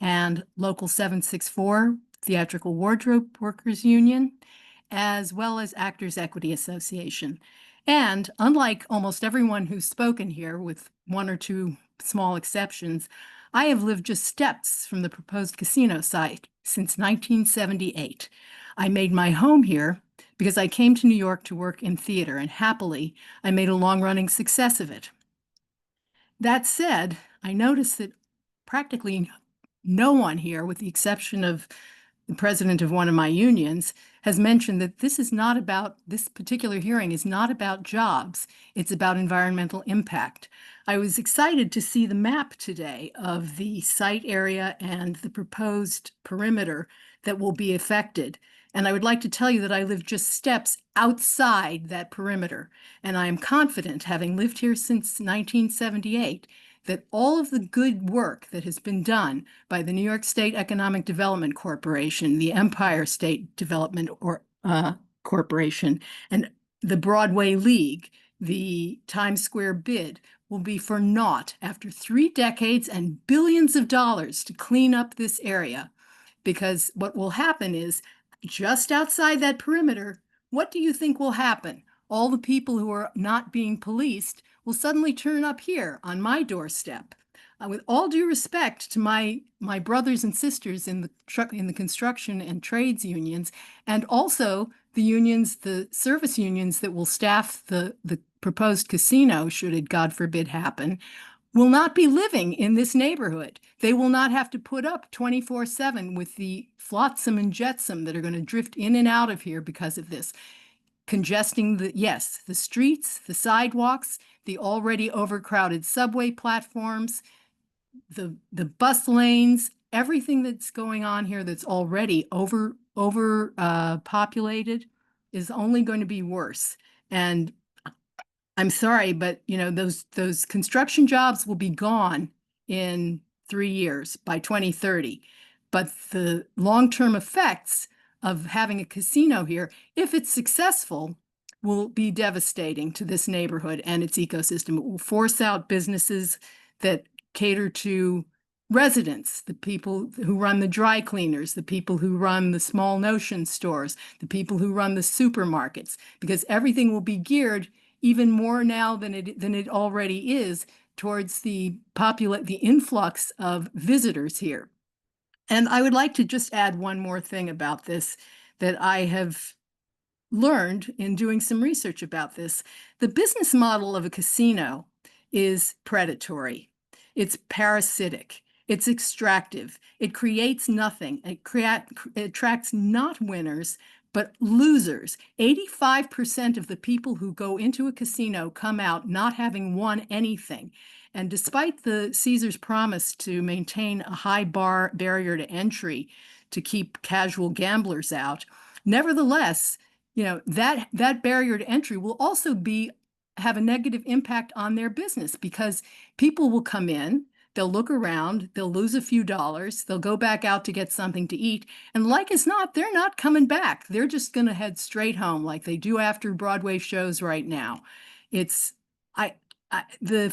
and Local 764 Theatrical Wardrobe Workers Union, as well as Actors Equity Association. And unlike almost everyone who's spoken here, with one or two small exceptions, I have lived just steps from the proposed casino site since 1978. I made my home here because I came to New York to work in theater, and happily, I made a long-running success of it. That said, I noticed that practically no one here, with the exception of the president of one of my unions, has mentioned that this particular hearing is not about jobs, it's about environmental impact. I was excited to see the map today of the site area and the proposed perimeter that will be affected. And I would like to tell you that I live just steps outside that perimeter. And I am confident, having lived here since 1978, that all of the good work that has been done by the New York State Economic Development Corporation, the Empire State Development Corporation, and the Broadway League, the Times Square bid, will be for naught after 3 decades and billions of dollars to clean up this area. Because what will happen is, just outside that perimeter, what do you think will happen? All the people who are not being policed will suddenly turn up here on my doorstep. With all due respect to my brothers and sisters in the construction and trades unions, and also the unions, the service unions that will staff the proposed casino, should it, God forbid, happen, will not be living in this neighborhood. They will not have to put up 24/7 with the flotsam and jetsam that are going to drift in and out of here because of this. Congesting the streets, the sidewalks, the already overcrowded subway platforms, the bus lanes, everything that's going on here that's already populated is only going to be worse. And I'm sorry, but those construction jobs will be gone in 3 years, by 2030. But the long-term effects of having a casino here, if it's successful, will be devastating to this neighborhood and its ecosystem. It will force out businesses that cater to residents, the people who run the dry cleaners, the people who run the small notion stores, the people who run the supermarkets, because everything will be geared even more now than it already is towards the influx of visitors here. And I would like to just add one more thing about this that I have learned in doing some research about this. The business model of a casino is predatory. It's parasitic. It's extractive. It creates nothing. It attracts not winners, but losers. 85% of the people who go into a casino come out not having won anything. And despite the Caesars promise to maintain a high barrier to entry to keep casual gamblers out, nevertheless, that barrier to entry will also have a negative impact on their business, because people will come in, they'll look around, they'll lose a few dollars, they'll go back out to get something to eat, and like as not, they're not coming back. They're just going to head straight home like they do after Broadway shows right now. It's the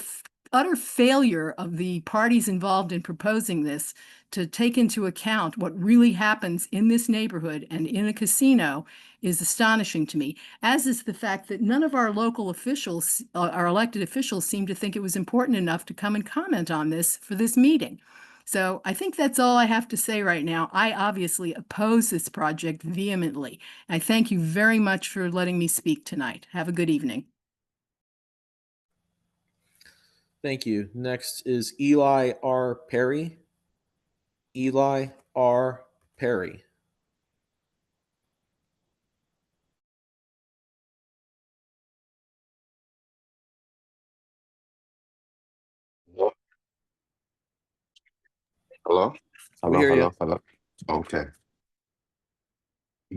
utter failure of the parties involved in proposing this to take into account what really happens in this neighborhood and in a casino is astonishing to me, as is the fact that none of our local officials, our elected officials, seem to think it was important enough to come and comment on this for this meeting. So I think that's all I have to say right now. I obviously oppose this project vehemently. I thank you very much for letting me speak tonight. Have a good evening. Thank you. Next is Eli R. Perry. Eli R. Perry. Hello? We Hello, hear you. hello, hello. Okay.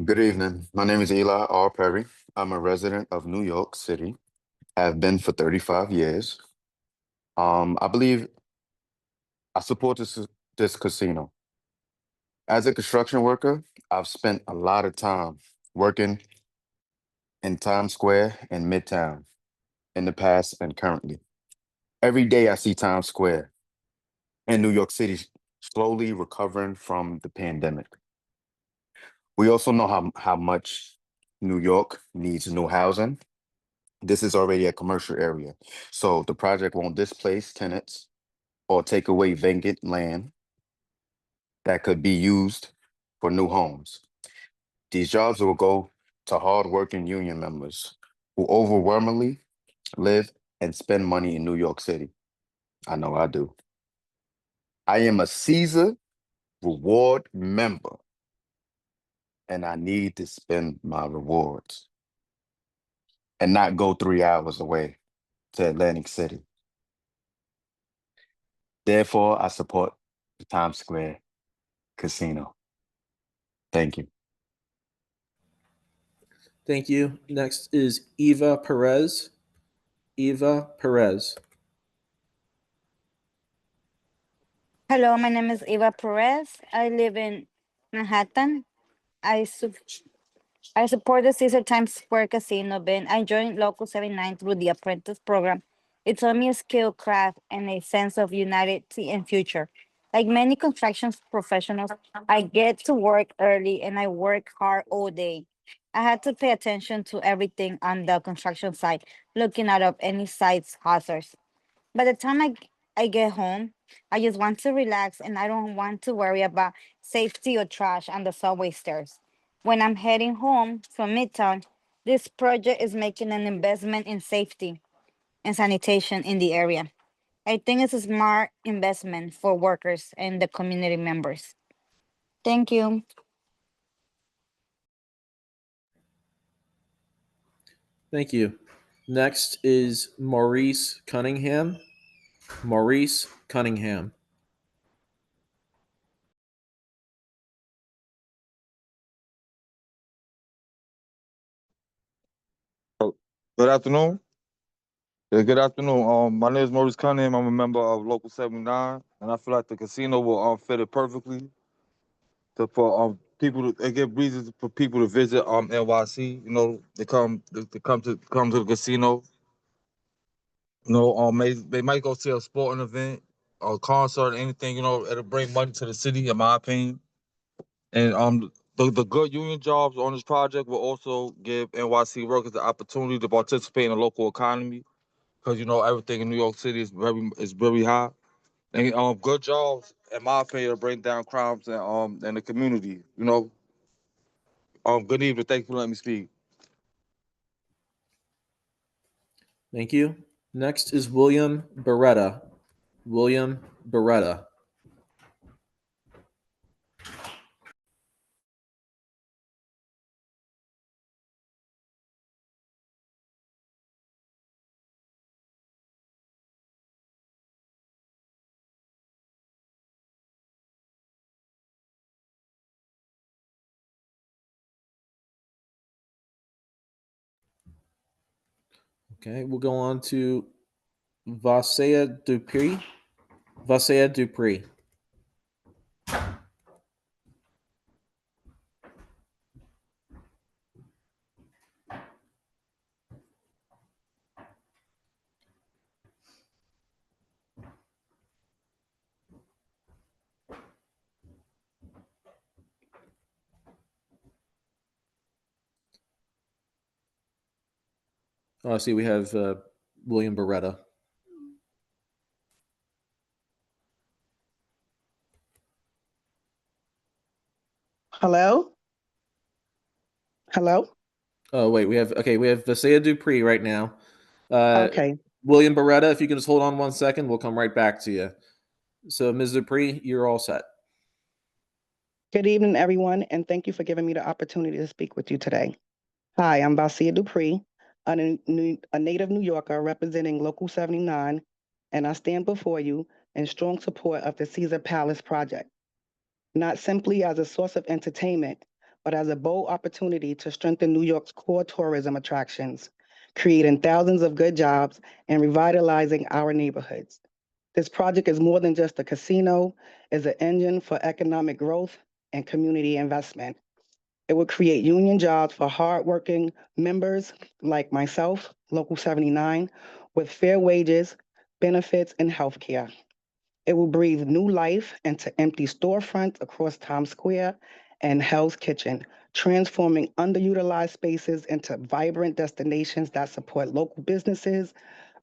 Good evening. My name is Eli R. Perry. I'm a resident of New York City. Have been for 35 years. I believe I support this casino. As a construction worker, I've spent a lot of time working in Times Square and Midtown in the past and currently. Every day I see Times Square and New York City slowly recovering from the pandemic. We also know how much New York needs new housing. This is already a commercial area, so the project won't displace tenants or take away vacant land that could be used for new homes. These jobs will go to hardworking union members who overwhelmingly live and spend money in New York City. I know I do. I am a Caesar Reward member, and I need to spend my rewards and not go 3 hours away to Atlantic City. Therefore, I support the Times Square Casino. Thank you. Thank you. Next is Eva Perez. Eva Perez. Hello, my name is Eva Perez. I live in Manhattan. I support the Caesar Times Square Casino bin. I joined Local 79 through the apprentice program. It taught me a skill, craft, and a sense of unity and future. Like many construction professionals, I get to work early and I work hard all day. I had to pay attention to everything on the construction site, looking out of any site's hazards. By the time I get home, I just want to relax and I don't want to worry about safety or trash on the subway stairs. When I'm heading home from Midtown, this project is making an investment in safety and sanitation in the area. I think it's a smart investment for workers and the community members. Thank you. Thank you. Next is Maurice Cunningham. Maurice Cunningham. Good afternoon. Yeah, good afternoon. My name is Maurice Cunningham. I'm a member of Local 79, and I feel like the casino will fit it perfectly for people to it give reasons for people to visit NYC. You know, they come to the casino. You know, they might go see a sporting event, or concert, anything. You know, it'll bring money to the city, in my opinion. And the good union jobs on this project will also give NYC workers the opportunity to participate in the local economy, because you know everything in New York City is very high. And good jobs, in my opinion, will bring down crimes and in the community. You know. Good evening. Thank you for letting me speak. Thank you. Next is William Beretta. William Beretta. Okay, we'll go on to Vasea Dupree. Vasea Dupree. Oh, I see we have William Beretta. Hello? Hello? Oh, wait, we have Vasea Dupree right now. Okay. William Beretta, if you can just hold on 1 second, we'll come right back to you. So, Ms. Dupree, you're all set. Good evening, everyone, and thank you for giving me the opportunity to speak with you today. Hi, I'm Basia Dupree, a native New Yorker representing Local 79, and I stand before you in strong support of the Caesar Palace project, not simply as a source of entertainment, but as a bold opportunity to strengthen New York's core tourism attractions, creating thousands of good jobs and revitalizing our neighborhoods. This project is more than just a casino, it's an engine for economic growth and community investment. It will create union jobs for hardworking members like myself, Local 79, with fair wages, benefits, and health care. It will breathe new life into empty storefronts across Times Square and Hell's Kitchen, transforming underutilized spaces into vibrant destinations that support local businesses,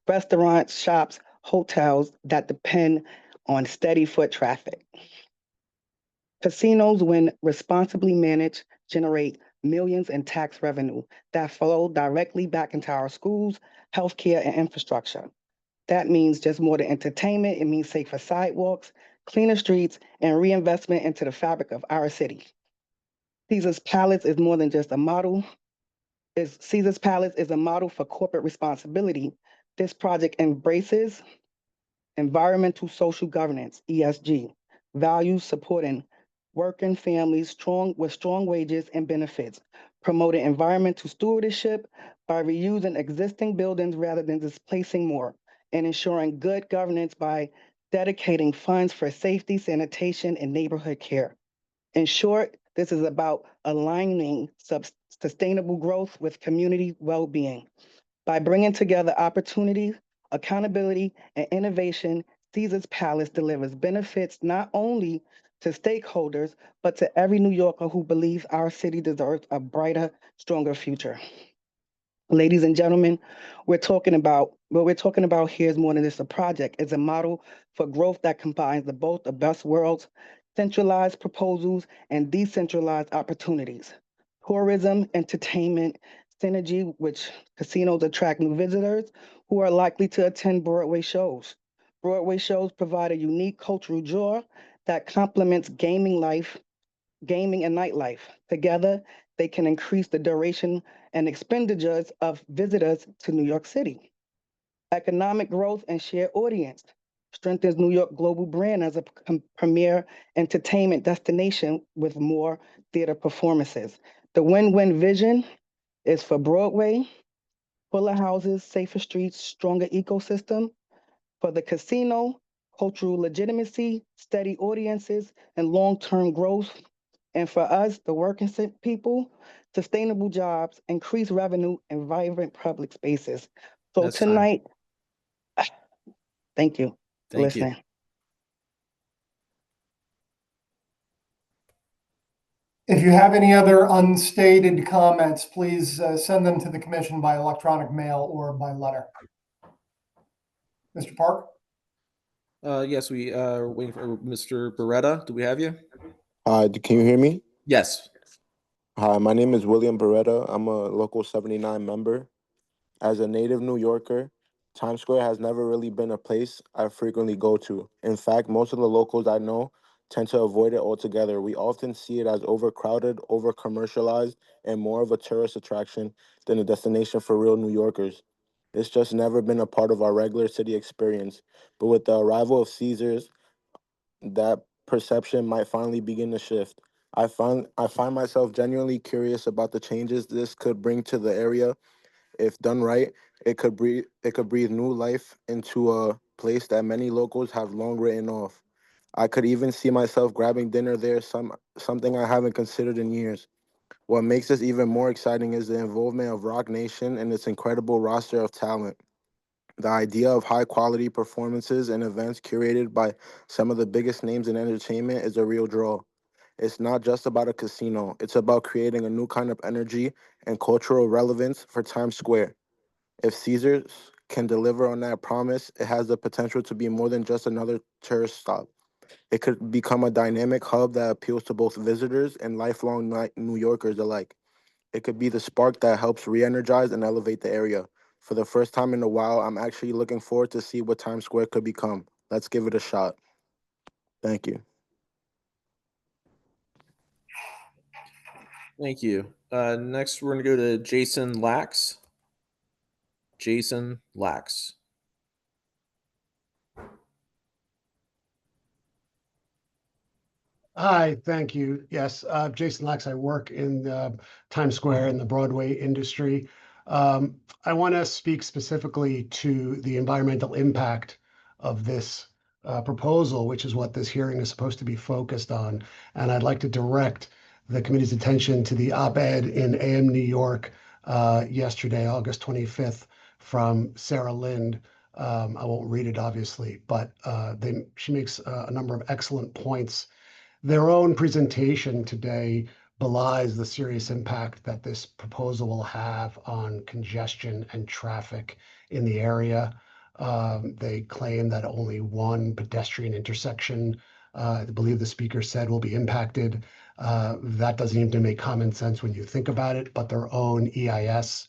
restaurants, shops, hotels that depend on steady foot traffic. Casinos, when responsibly managed, generate millions in tax revenue that flow directly back into our schools, healthcare, and infrastructure. That means just more than entertainment, it means safer sidewalks, cleaner streets, and reinvestment into the fabric of our city. Caesar's Palace is more than just a model. Caesar's Palace is a model for corporate responsibility. This project embraces environmental social governance, ESG, values supporting working families with strong wages and benefits, promoting environmental stewardship by reusing existing buildings rather than displacing more, and ensuring good governance by dedicating funds for safety, sanitation, and neighborhood care. In short, this is about aligning sustainable growth with community well-being. By bringing together opportunity, accountability, and innovation, Caesar's Palace delivers benefits not only to stakeholders, but to every New Yorker who believes our city deserves a brighter, stronger future. Ladies and gentlemen, what we're talking about here is more than just a project. It's a model for growth that combines both the best worlds, centralized proposals and decentralized opportunities. Tourism, entertainment, synergy, which casinos attract new visitors who are likely to attend Broadway shows. Broadway shows provide a unique cultural draw that complements gaming and nightlife. Together, they can increase the duration and expenditures of visitors to New York City. Economic growth and shared audience strengthens New York global brand as a premier entertainment destination with more theater performances. The win-win vision is for Broadway, fuller houses, safer streets, stronger ecosystem. For the casino, cultural legitimacy, steady audiences, and long-term growth. And for us, the working people, sustainable jobs, increased revenue, and vibrant public spaces. So That's time. tonight, thank you for Thank you. listening. If you have any other unstated comments, please send them to the commission by electronic mail or by letter. Mr. Park? Yes, we are waiting for Mr. Beretta. Do we have you? Can you hear me? Yes. Hi, my name is William Beretta. I'm a Local 79 member. As a native New Yorker, Times Square has never really been a place I frequently go to. In fact, most of the locals I know tend to avoid it altogether. We often see it as overcrowded, over-commercialized, and more of a tourist attraction than a destination for real New Yorkers. It's just never been a part of our regular city experience. But with the arrival of Caesars, that perception might finally begin to shift. I find myself genuinely curious about the changes this could bring to the area If done right, it could breathe new life into a place that many locals have long written off. I could even see myself grabbing dinner there, something I haven't considered in years. What makes this even more exciting is the involvement of Rock Nation and its incredible roster of talent. The idea of high quality performances and events curated by some of the biggest names in entertainment is a real draw. It's not just about a casino, it's about creating a new kind of energy and cultural relevance for Times Square. If Caesars can deliver on that promise, it has the potential to be more than just another tourist stop. It could become a dynamic hub that appeals to both visitors and lifelong New Yorkers alike. It could be the spark that helps re-energize and elevate the area. For the first time in a while, I'm actually looking forward to see what Times Square could become. Let's give it a shot. Thank you. Thank you. Next, we're going to go to Jason Lax. Jason Lax. Hi, thank you. Yes, Jason Lax. I work in Times Square in the Broadway industry. I want to speak specifically to the environmental impact of this proposal, which is what this hearing is supposed to be focused on. And I'd like to direct the committee's attention to the op-ed in AM New York yesterday, August 25th, from Sarah Lind. I won't read it, obviously, but she makes a number of excellent points. Their own presentation today belies the serious impact that this proposal will have on congestion and traffic in the area. They claim that only one pedestrian intersection, I believe the speaker said, will be impacted. That doesn't even make common sense when you think about it, but their own EIS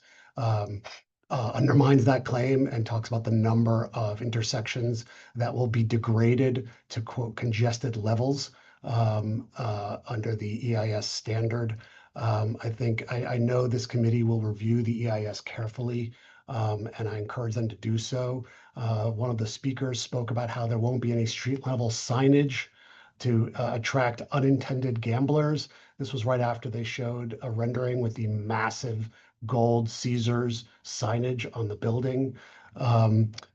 undermines that claim and talks about the number of intersections that will be degraded to, quote, congested levels under the EIS standard. I know this committee will review the EIS carefully, and I encourage them to do so. One of the speakers spoke about how there won't be any street level signage to attract unintended gamblers. This was right after they showed a rendering with the massive gold Caesars signage on the building.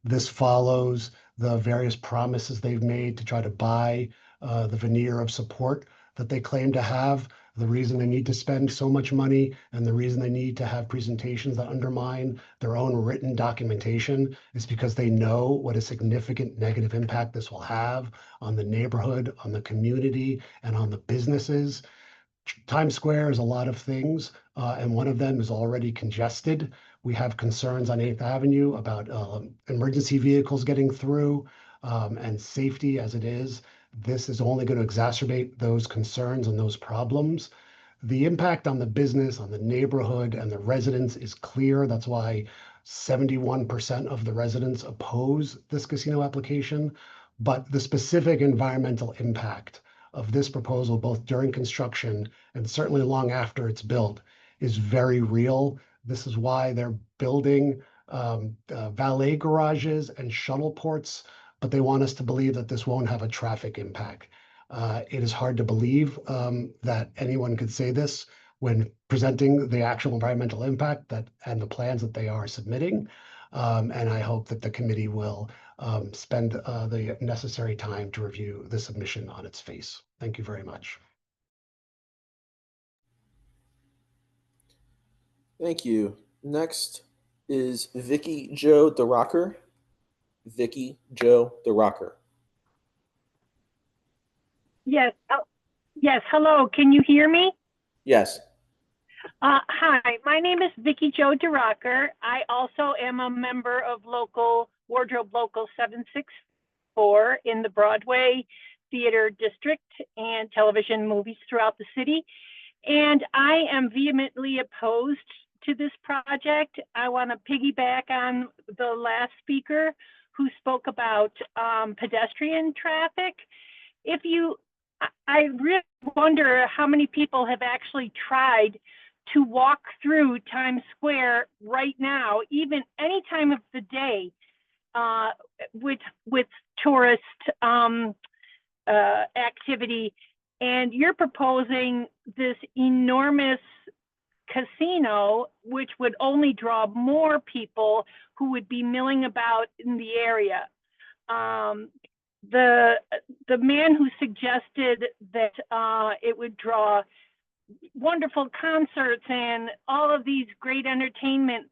This follows the various promises they've made to try to buy the veneer of support that they claim to have. The reason they need to spend so much money and the reason they need to have presentations that undermine their own written documentation is because they know what a significant negative impact this will have on the neighborhood, on the community, and on the businesses. Times Square is a lot of things, and one of them is already congested. We have concerns on 8th Avenue about emergency vehicles getting through and safety as it is. This is only going to exacerbate those concerns and those problems. The impact on the business, on the neighborhood, and the residents is clear. That's why 71% of the residents oppose this casino application. But the specific environmental impact of this proposal, both during construction and certainly long after it's built, is very real. This is why they're building valet garages and shuttle ports, but they want us to believe that this won't have a traffic impact. It is hard to believe that anyone could say this when presenting the actual environmental impact and the plans that they are submitting. And I hope that the committee will spend the necessary time to review the submission on its face. Thank you very much. Thank you. Next is Vicky Joe the Rocker. Vicky Joe the Rocker. Yes. Yes. Hello. Can you hear me? Yes. Hi. My name is Vicky Joe DeRocker. I also am a member of Wardrobe Local 764 in the Broadway Theater District and television movies throughout the city. And I am vehemently opposed to this project. I want to piggyback on the last speaker who spoke about pedestrian traffic. I really wonder how many people have actually tried to walk through Times Square right now, even any time of the day, with tourist activity. And you're proposing this enormous casino, which would only draw more people who would be milling about in the area. The man who suggested that it would draw wonderful concerts and all of these great entertainment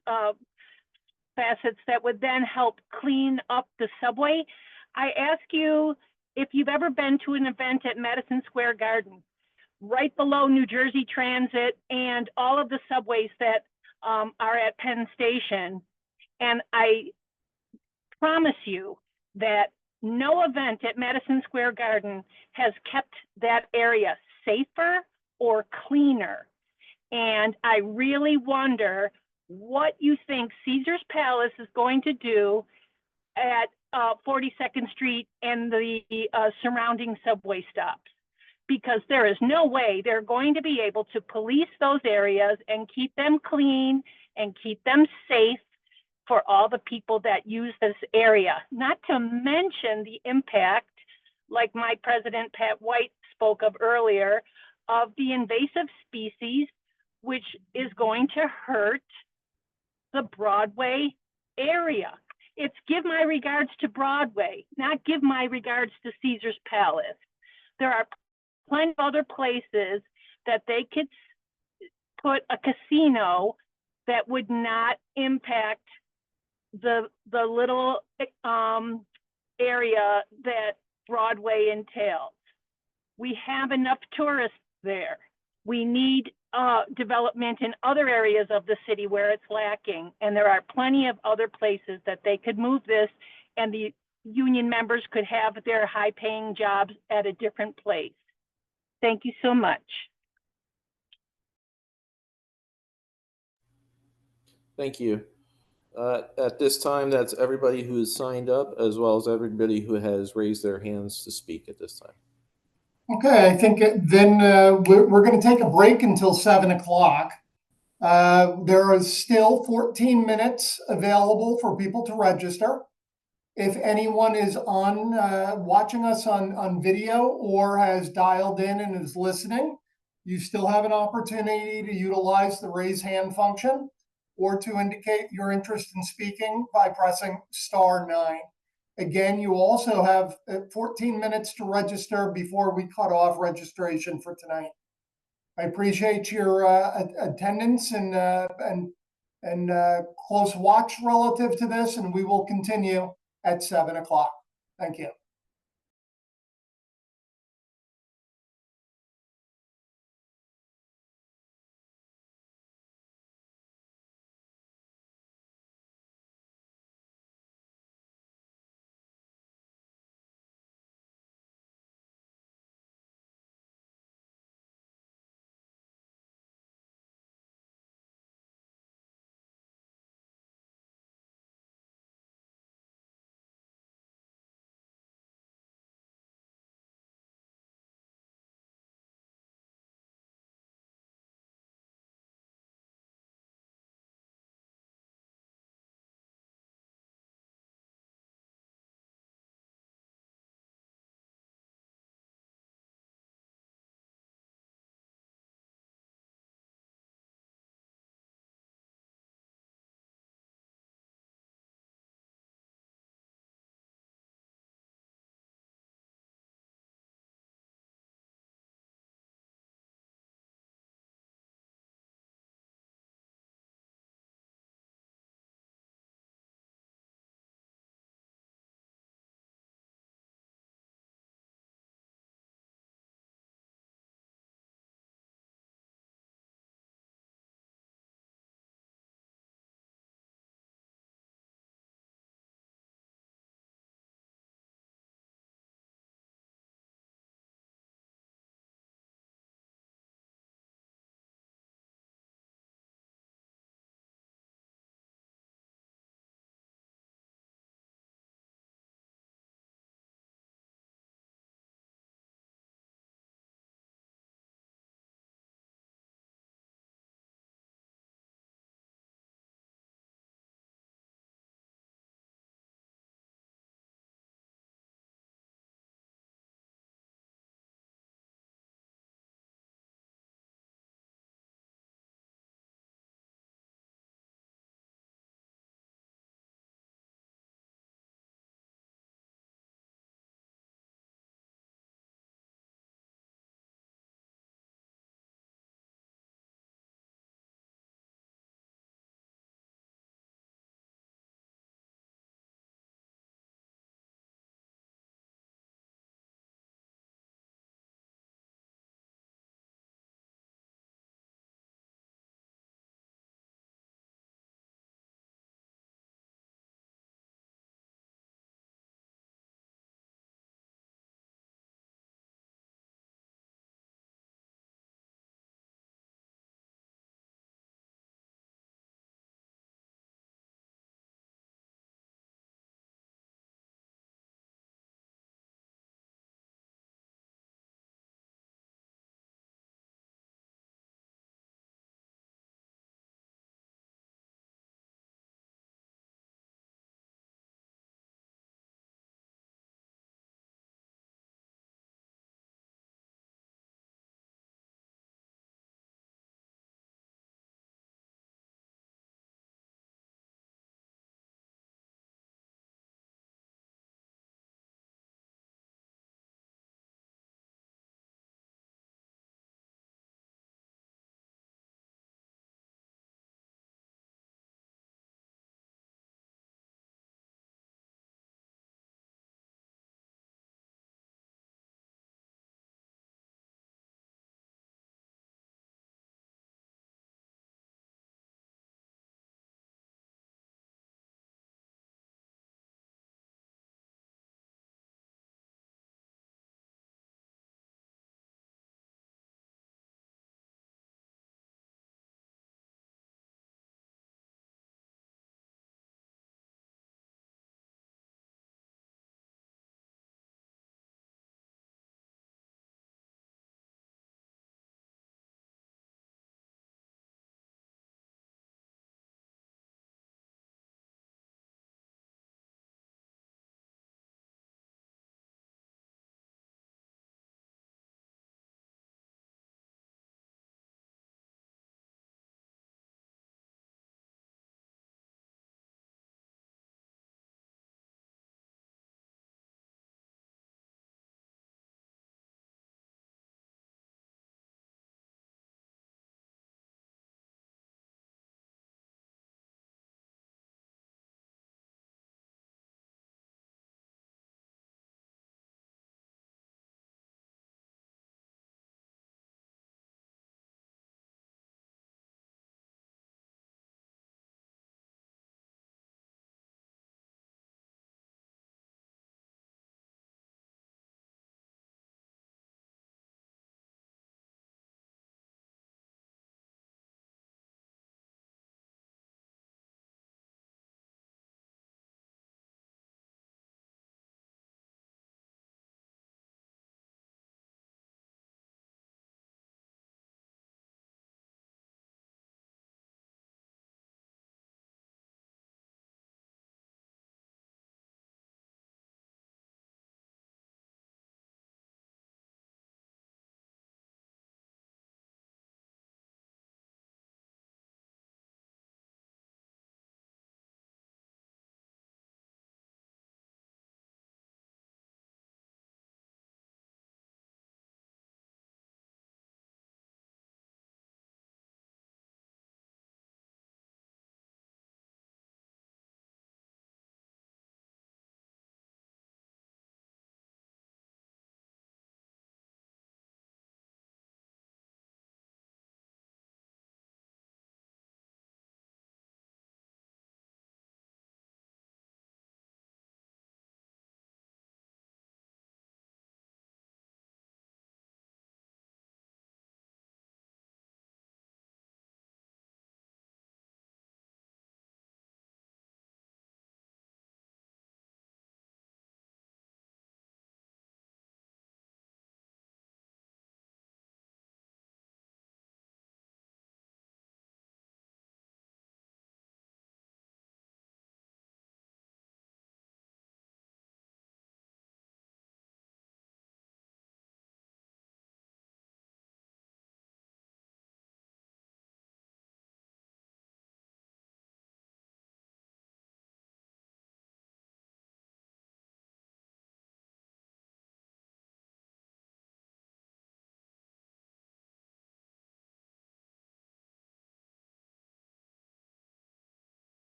facets that would then help clean up the subway. I ask you if you've ever been to an event at Madison Square Garden, right below New Jersey Transit and all of the subways that are at Penn Station. And I promise you that no event at Madison Square Garden has kept that area safer or cleaner. And I really wonder what you think Caesar's Palace is going to do at 42nd Street and the surrounding subway stops, because there is no way they're going to be able to police those areas and keep them clean and keep them safe for all the people that use this area, not to mention the impact, like my president, Pat White, spoke of earlier, of the invasive species, which is going to hurt the Broadway area. It's give my regards to Broadway, not give my regards to Caesar's Palace. There are plenty of other places that they could put a casino that would not impact the little area that Broadway entails. We have enough tourists there. We need development in other areas of the city where it's lacking. And there are plenty of other places that they could move this, and the union members could have their high paying jobs at a different place. Thank you so much. Thank you. At this time, that's everybody who's signed up, as well as everybody who has raised their hands to speak at this time. Okay, I think then we're going to take a break until 7 o'clock. There is still 14 minutes available for people to register. If anyone is on watching us on video or has dialed in and is listening, you still have an opportunity to utilize the raise hand function or to indicate your interest in speaking by pressing *9. Again, you also have 14 minutes to register before we cut off registration for tonight. I appreciate your attendance and close watch relative to this, and we will continue at 7 o'clock. Thank you.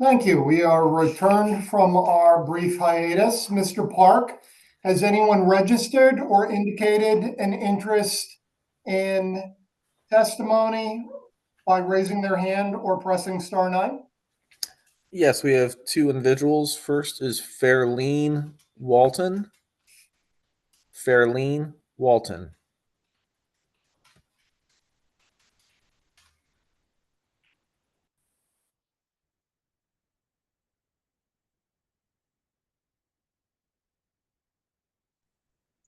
Thank you. We are returned from our brief hiatus. Mr. Park, has anyone registered or indicated an interest in testimony by raising their hand or pressing *9? Yes, we have two individuals. First is Fairlene Walton. Fairlene Walton.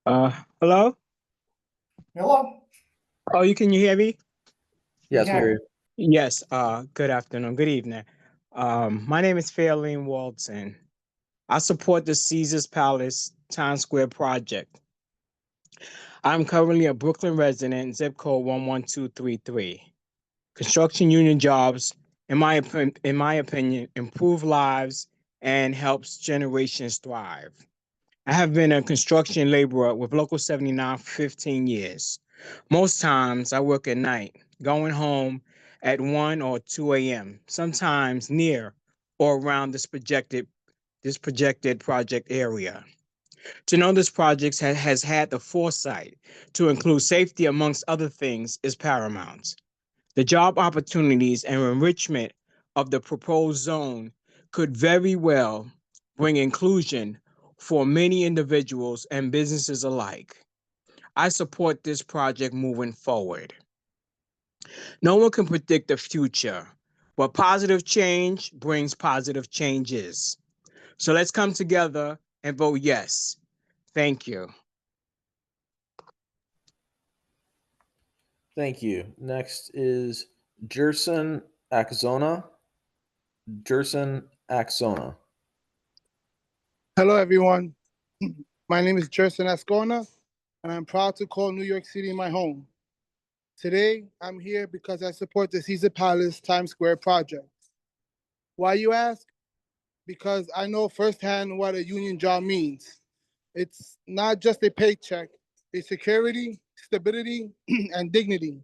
Hello? Hello? Oh, can you hear me? Yes, we hear you. Yes, good afternoon, good evening. My name is Fairlene Walton. I support the Caesars Palace Times Square project. I'm currently a Brooklyn resident, zip code 11233. Construction union jobs, in my opinion, improve lives and helps generations thrive. I have been a construction laborer with Local 79 for 15 years. Most times I work at night, going home at 1 or 2 a.m., sometimes near or around this projected project area. To know this project has had the foresight to include safety amongst other things is paramount. The job opportunities and enrichment of the proposed zone could very well bring inclusion for many individuals and businesses alike. I support this project moving forward. No one can predict the future, but positive change brings positive changes. So let's come together and vote yes. Thank you. Thank you. Next is Jerson Axona. Jerson Axona. Hello, everyone. My name is Jerson Ascona, and I'm proud to call New York City my home. Today, I'm here because I support the Caesar Palace Times Square project. Why, you ask? Because I know firsthand what a union job means. It's not just a paycheck, it's security, stability, and dignity.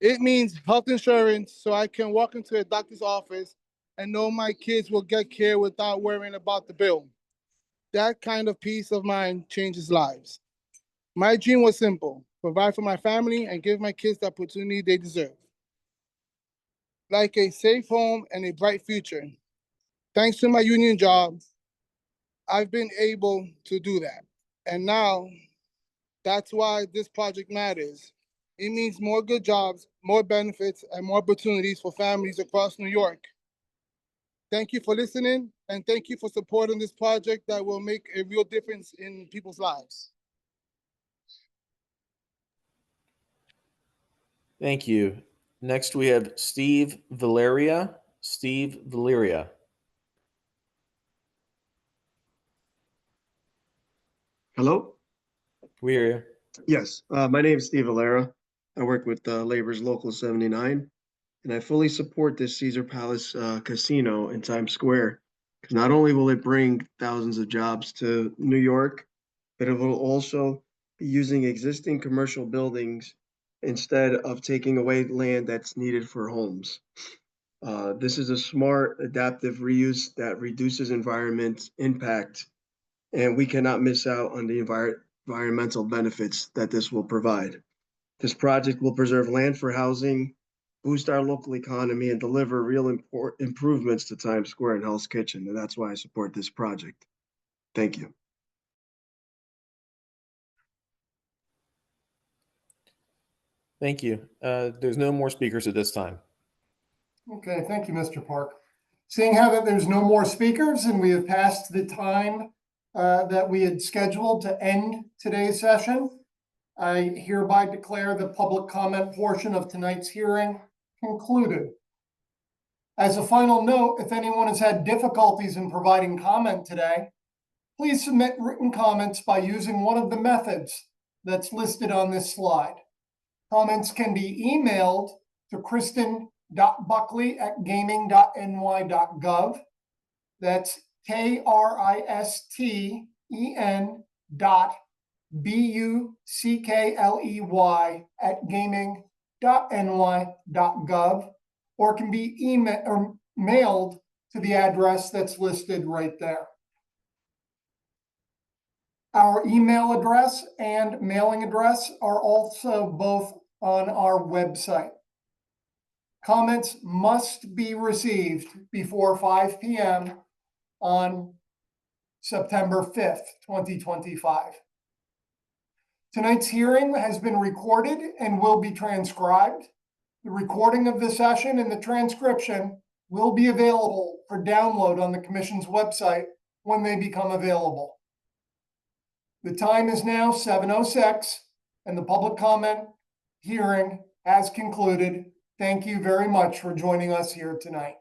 It means health insurance so I can walk into a doctor's office and know my kids will get care without worrying about the bill. That kind of peace of mind changes lives. My dream was simple: provide for my family and give my kids the opportunity they deserve, like a safe home and a bright future. Thanks to my union job, I've been able to do that. And now, that's why this project matters. It means more good jobs, more benefits, and more opportunities for families across New York. Thank you for listening, and thank you for supporting this project that will make a real difference in people's lives. Thank you. Next, we have Steve Valeria. Steve Valeria. Hello? We hear you. Yes, my name is Steve Valera. I work with Labor's Local 79, and I fully support this Caesar Palace casino in Times Square. Because not only will it bring thousands of jobs to New York, but it will also be using existing commercial buildings instead of taking away land that's needed for homes. This is a smart, adaptive reuse that reduces environment impact, and we cannot miss out on the environmental benefits that this will provide. This project will preserve land for housing, boost our local economy, and deliver real improvements to Times Square and Hell's Kitchen, and that's why I support this project. Thank you. Thank you. There's no more speakers at this time. Okay, thank you, Mr. Park. Seeing how that there's no more speakers and we have passed the time that we had scheduled to end today's session, I hereby declare the public comment portion of tonight's hearing concluded. As a final note, if anyone has had difficulties in providing comment today, please submit written comments by using one of the methods that's listed on this slide. Comments can be emailed to kristen.buckley@gaming.ny.gov. That's KRISTEN.BUCKLEY@gaming.ny.gov, or can be emailed or mailed to the address that's listed right there. Our email address and mailing address are also both on our website. Comments must be received before 5 p.m. on September 5th, 2025. Tonight's hearing has been recorded and will be transcribed. The recording of the session and the transcription will be available for download on the Commission's website when they become available. The time is now 7:06 and the public comment hearing has concluded. Thank you very much for joining us here tonight.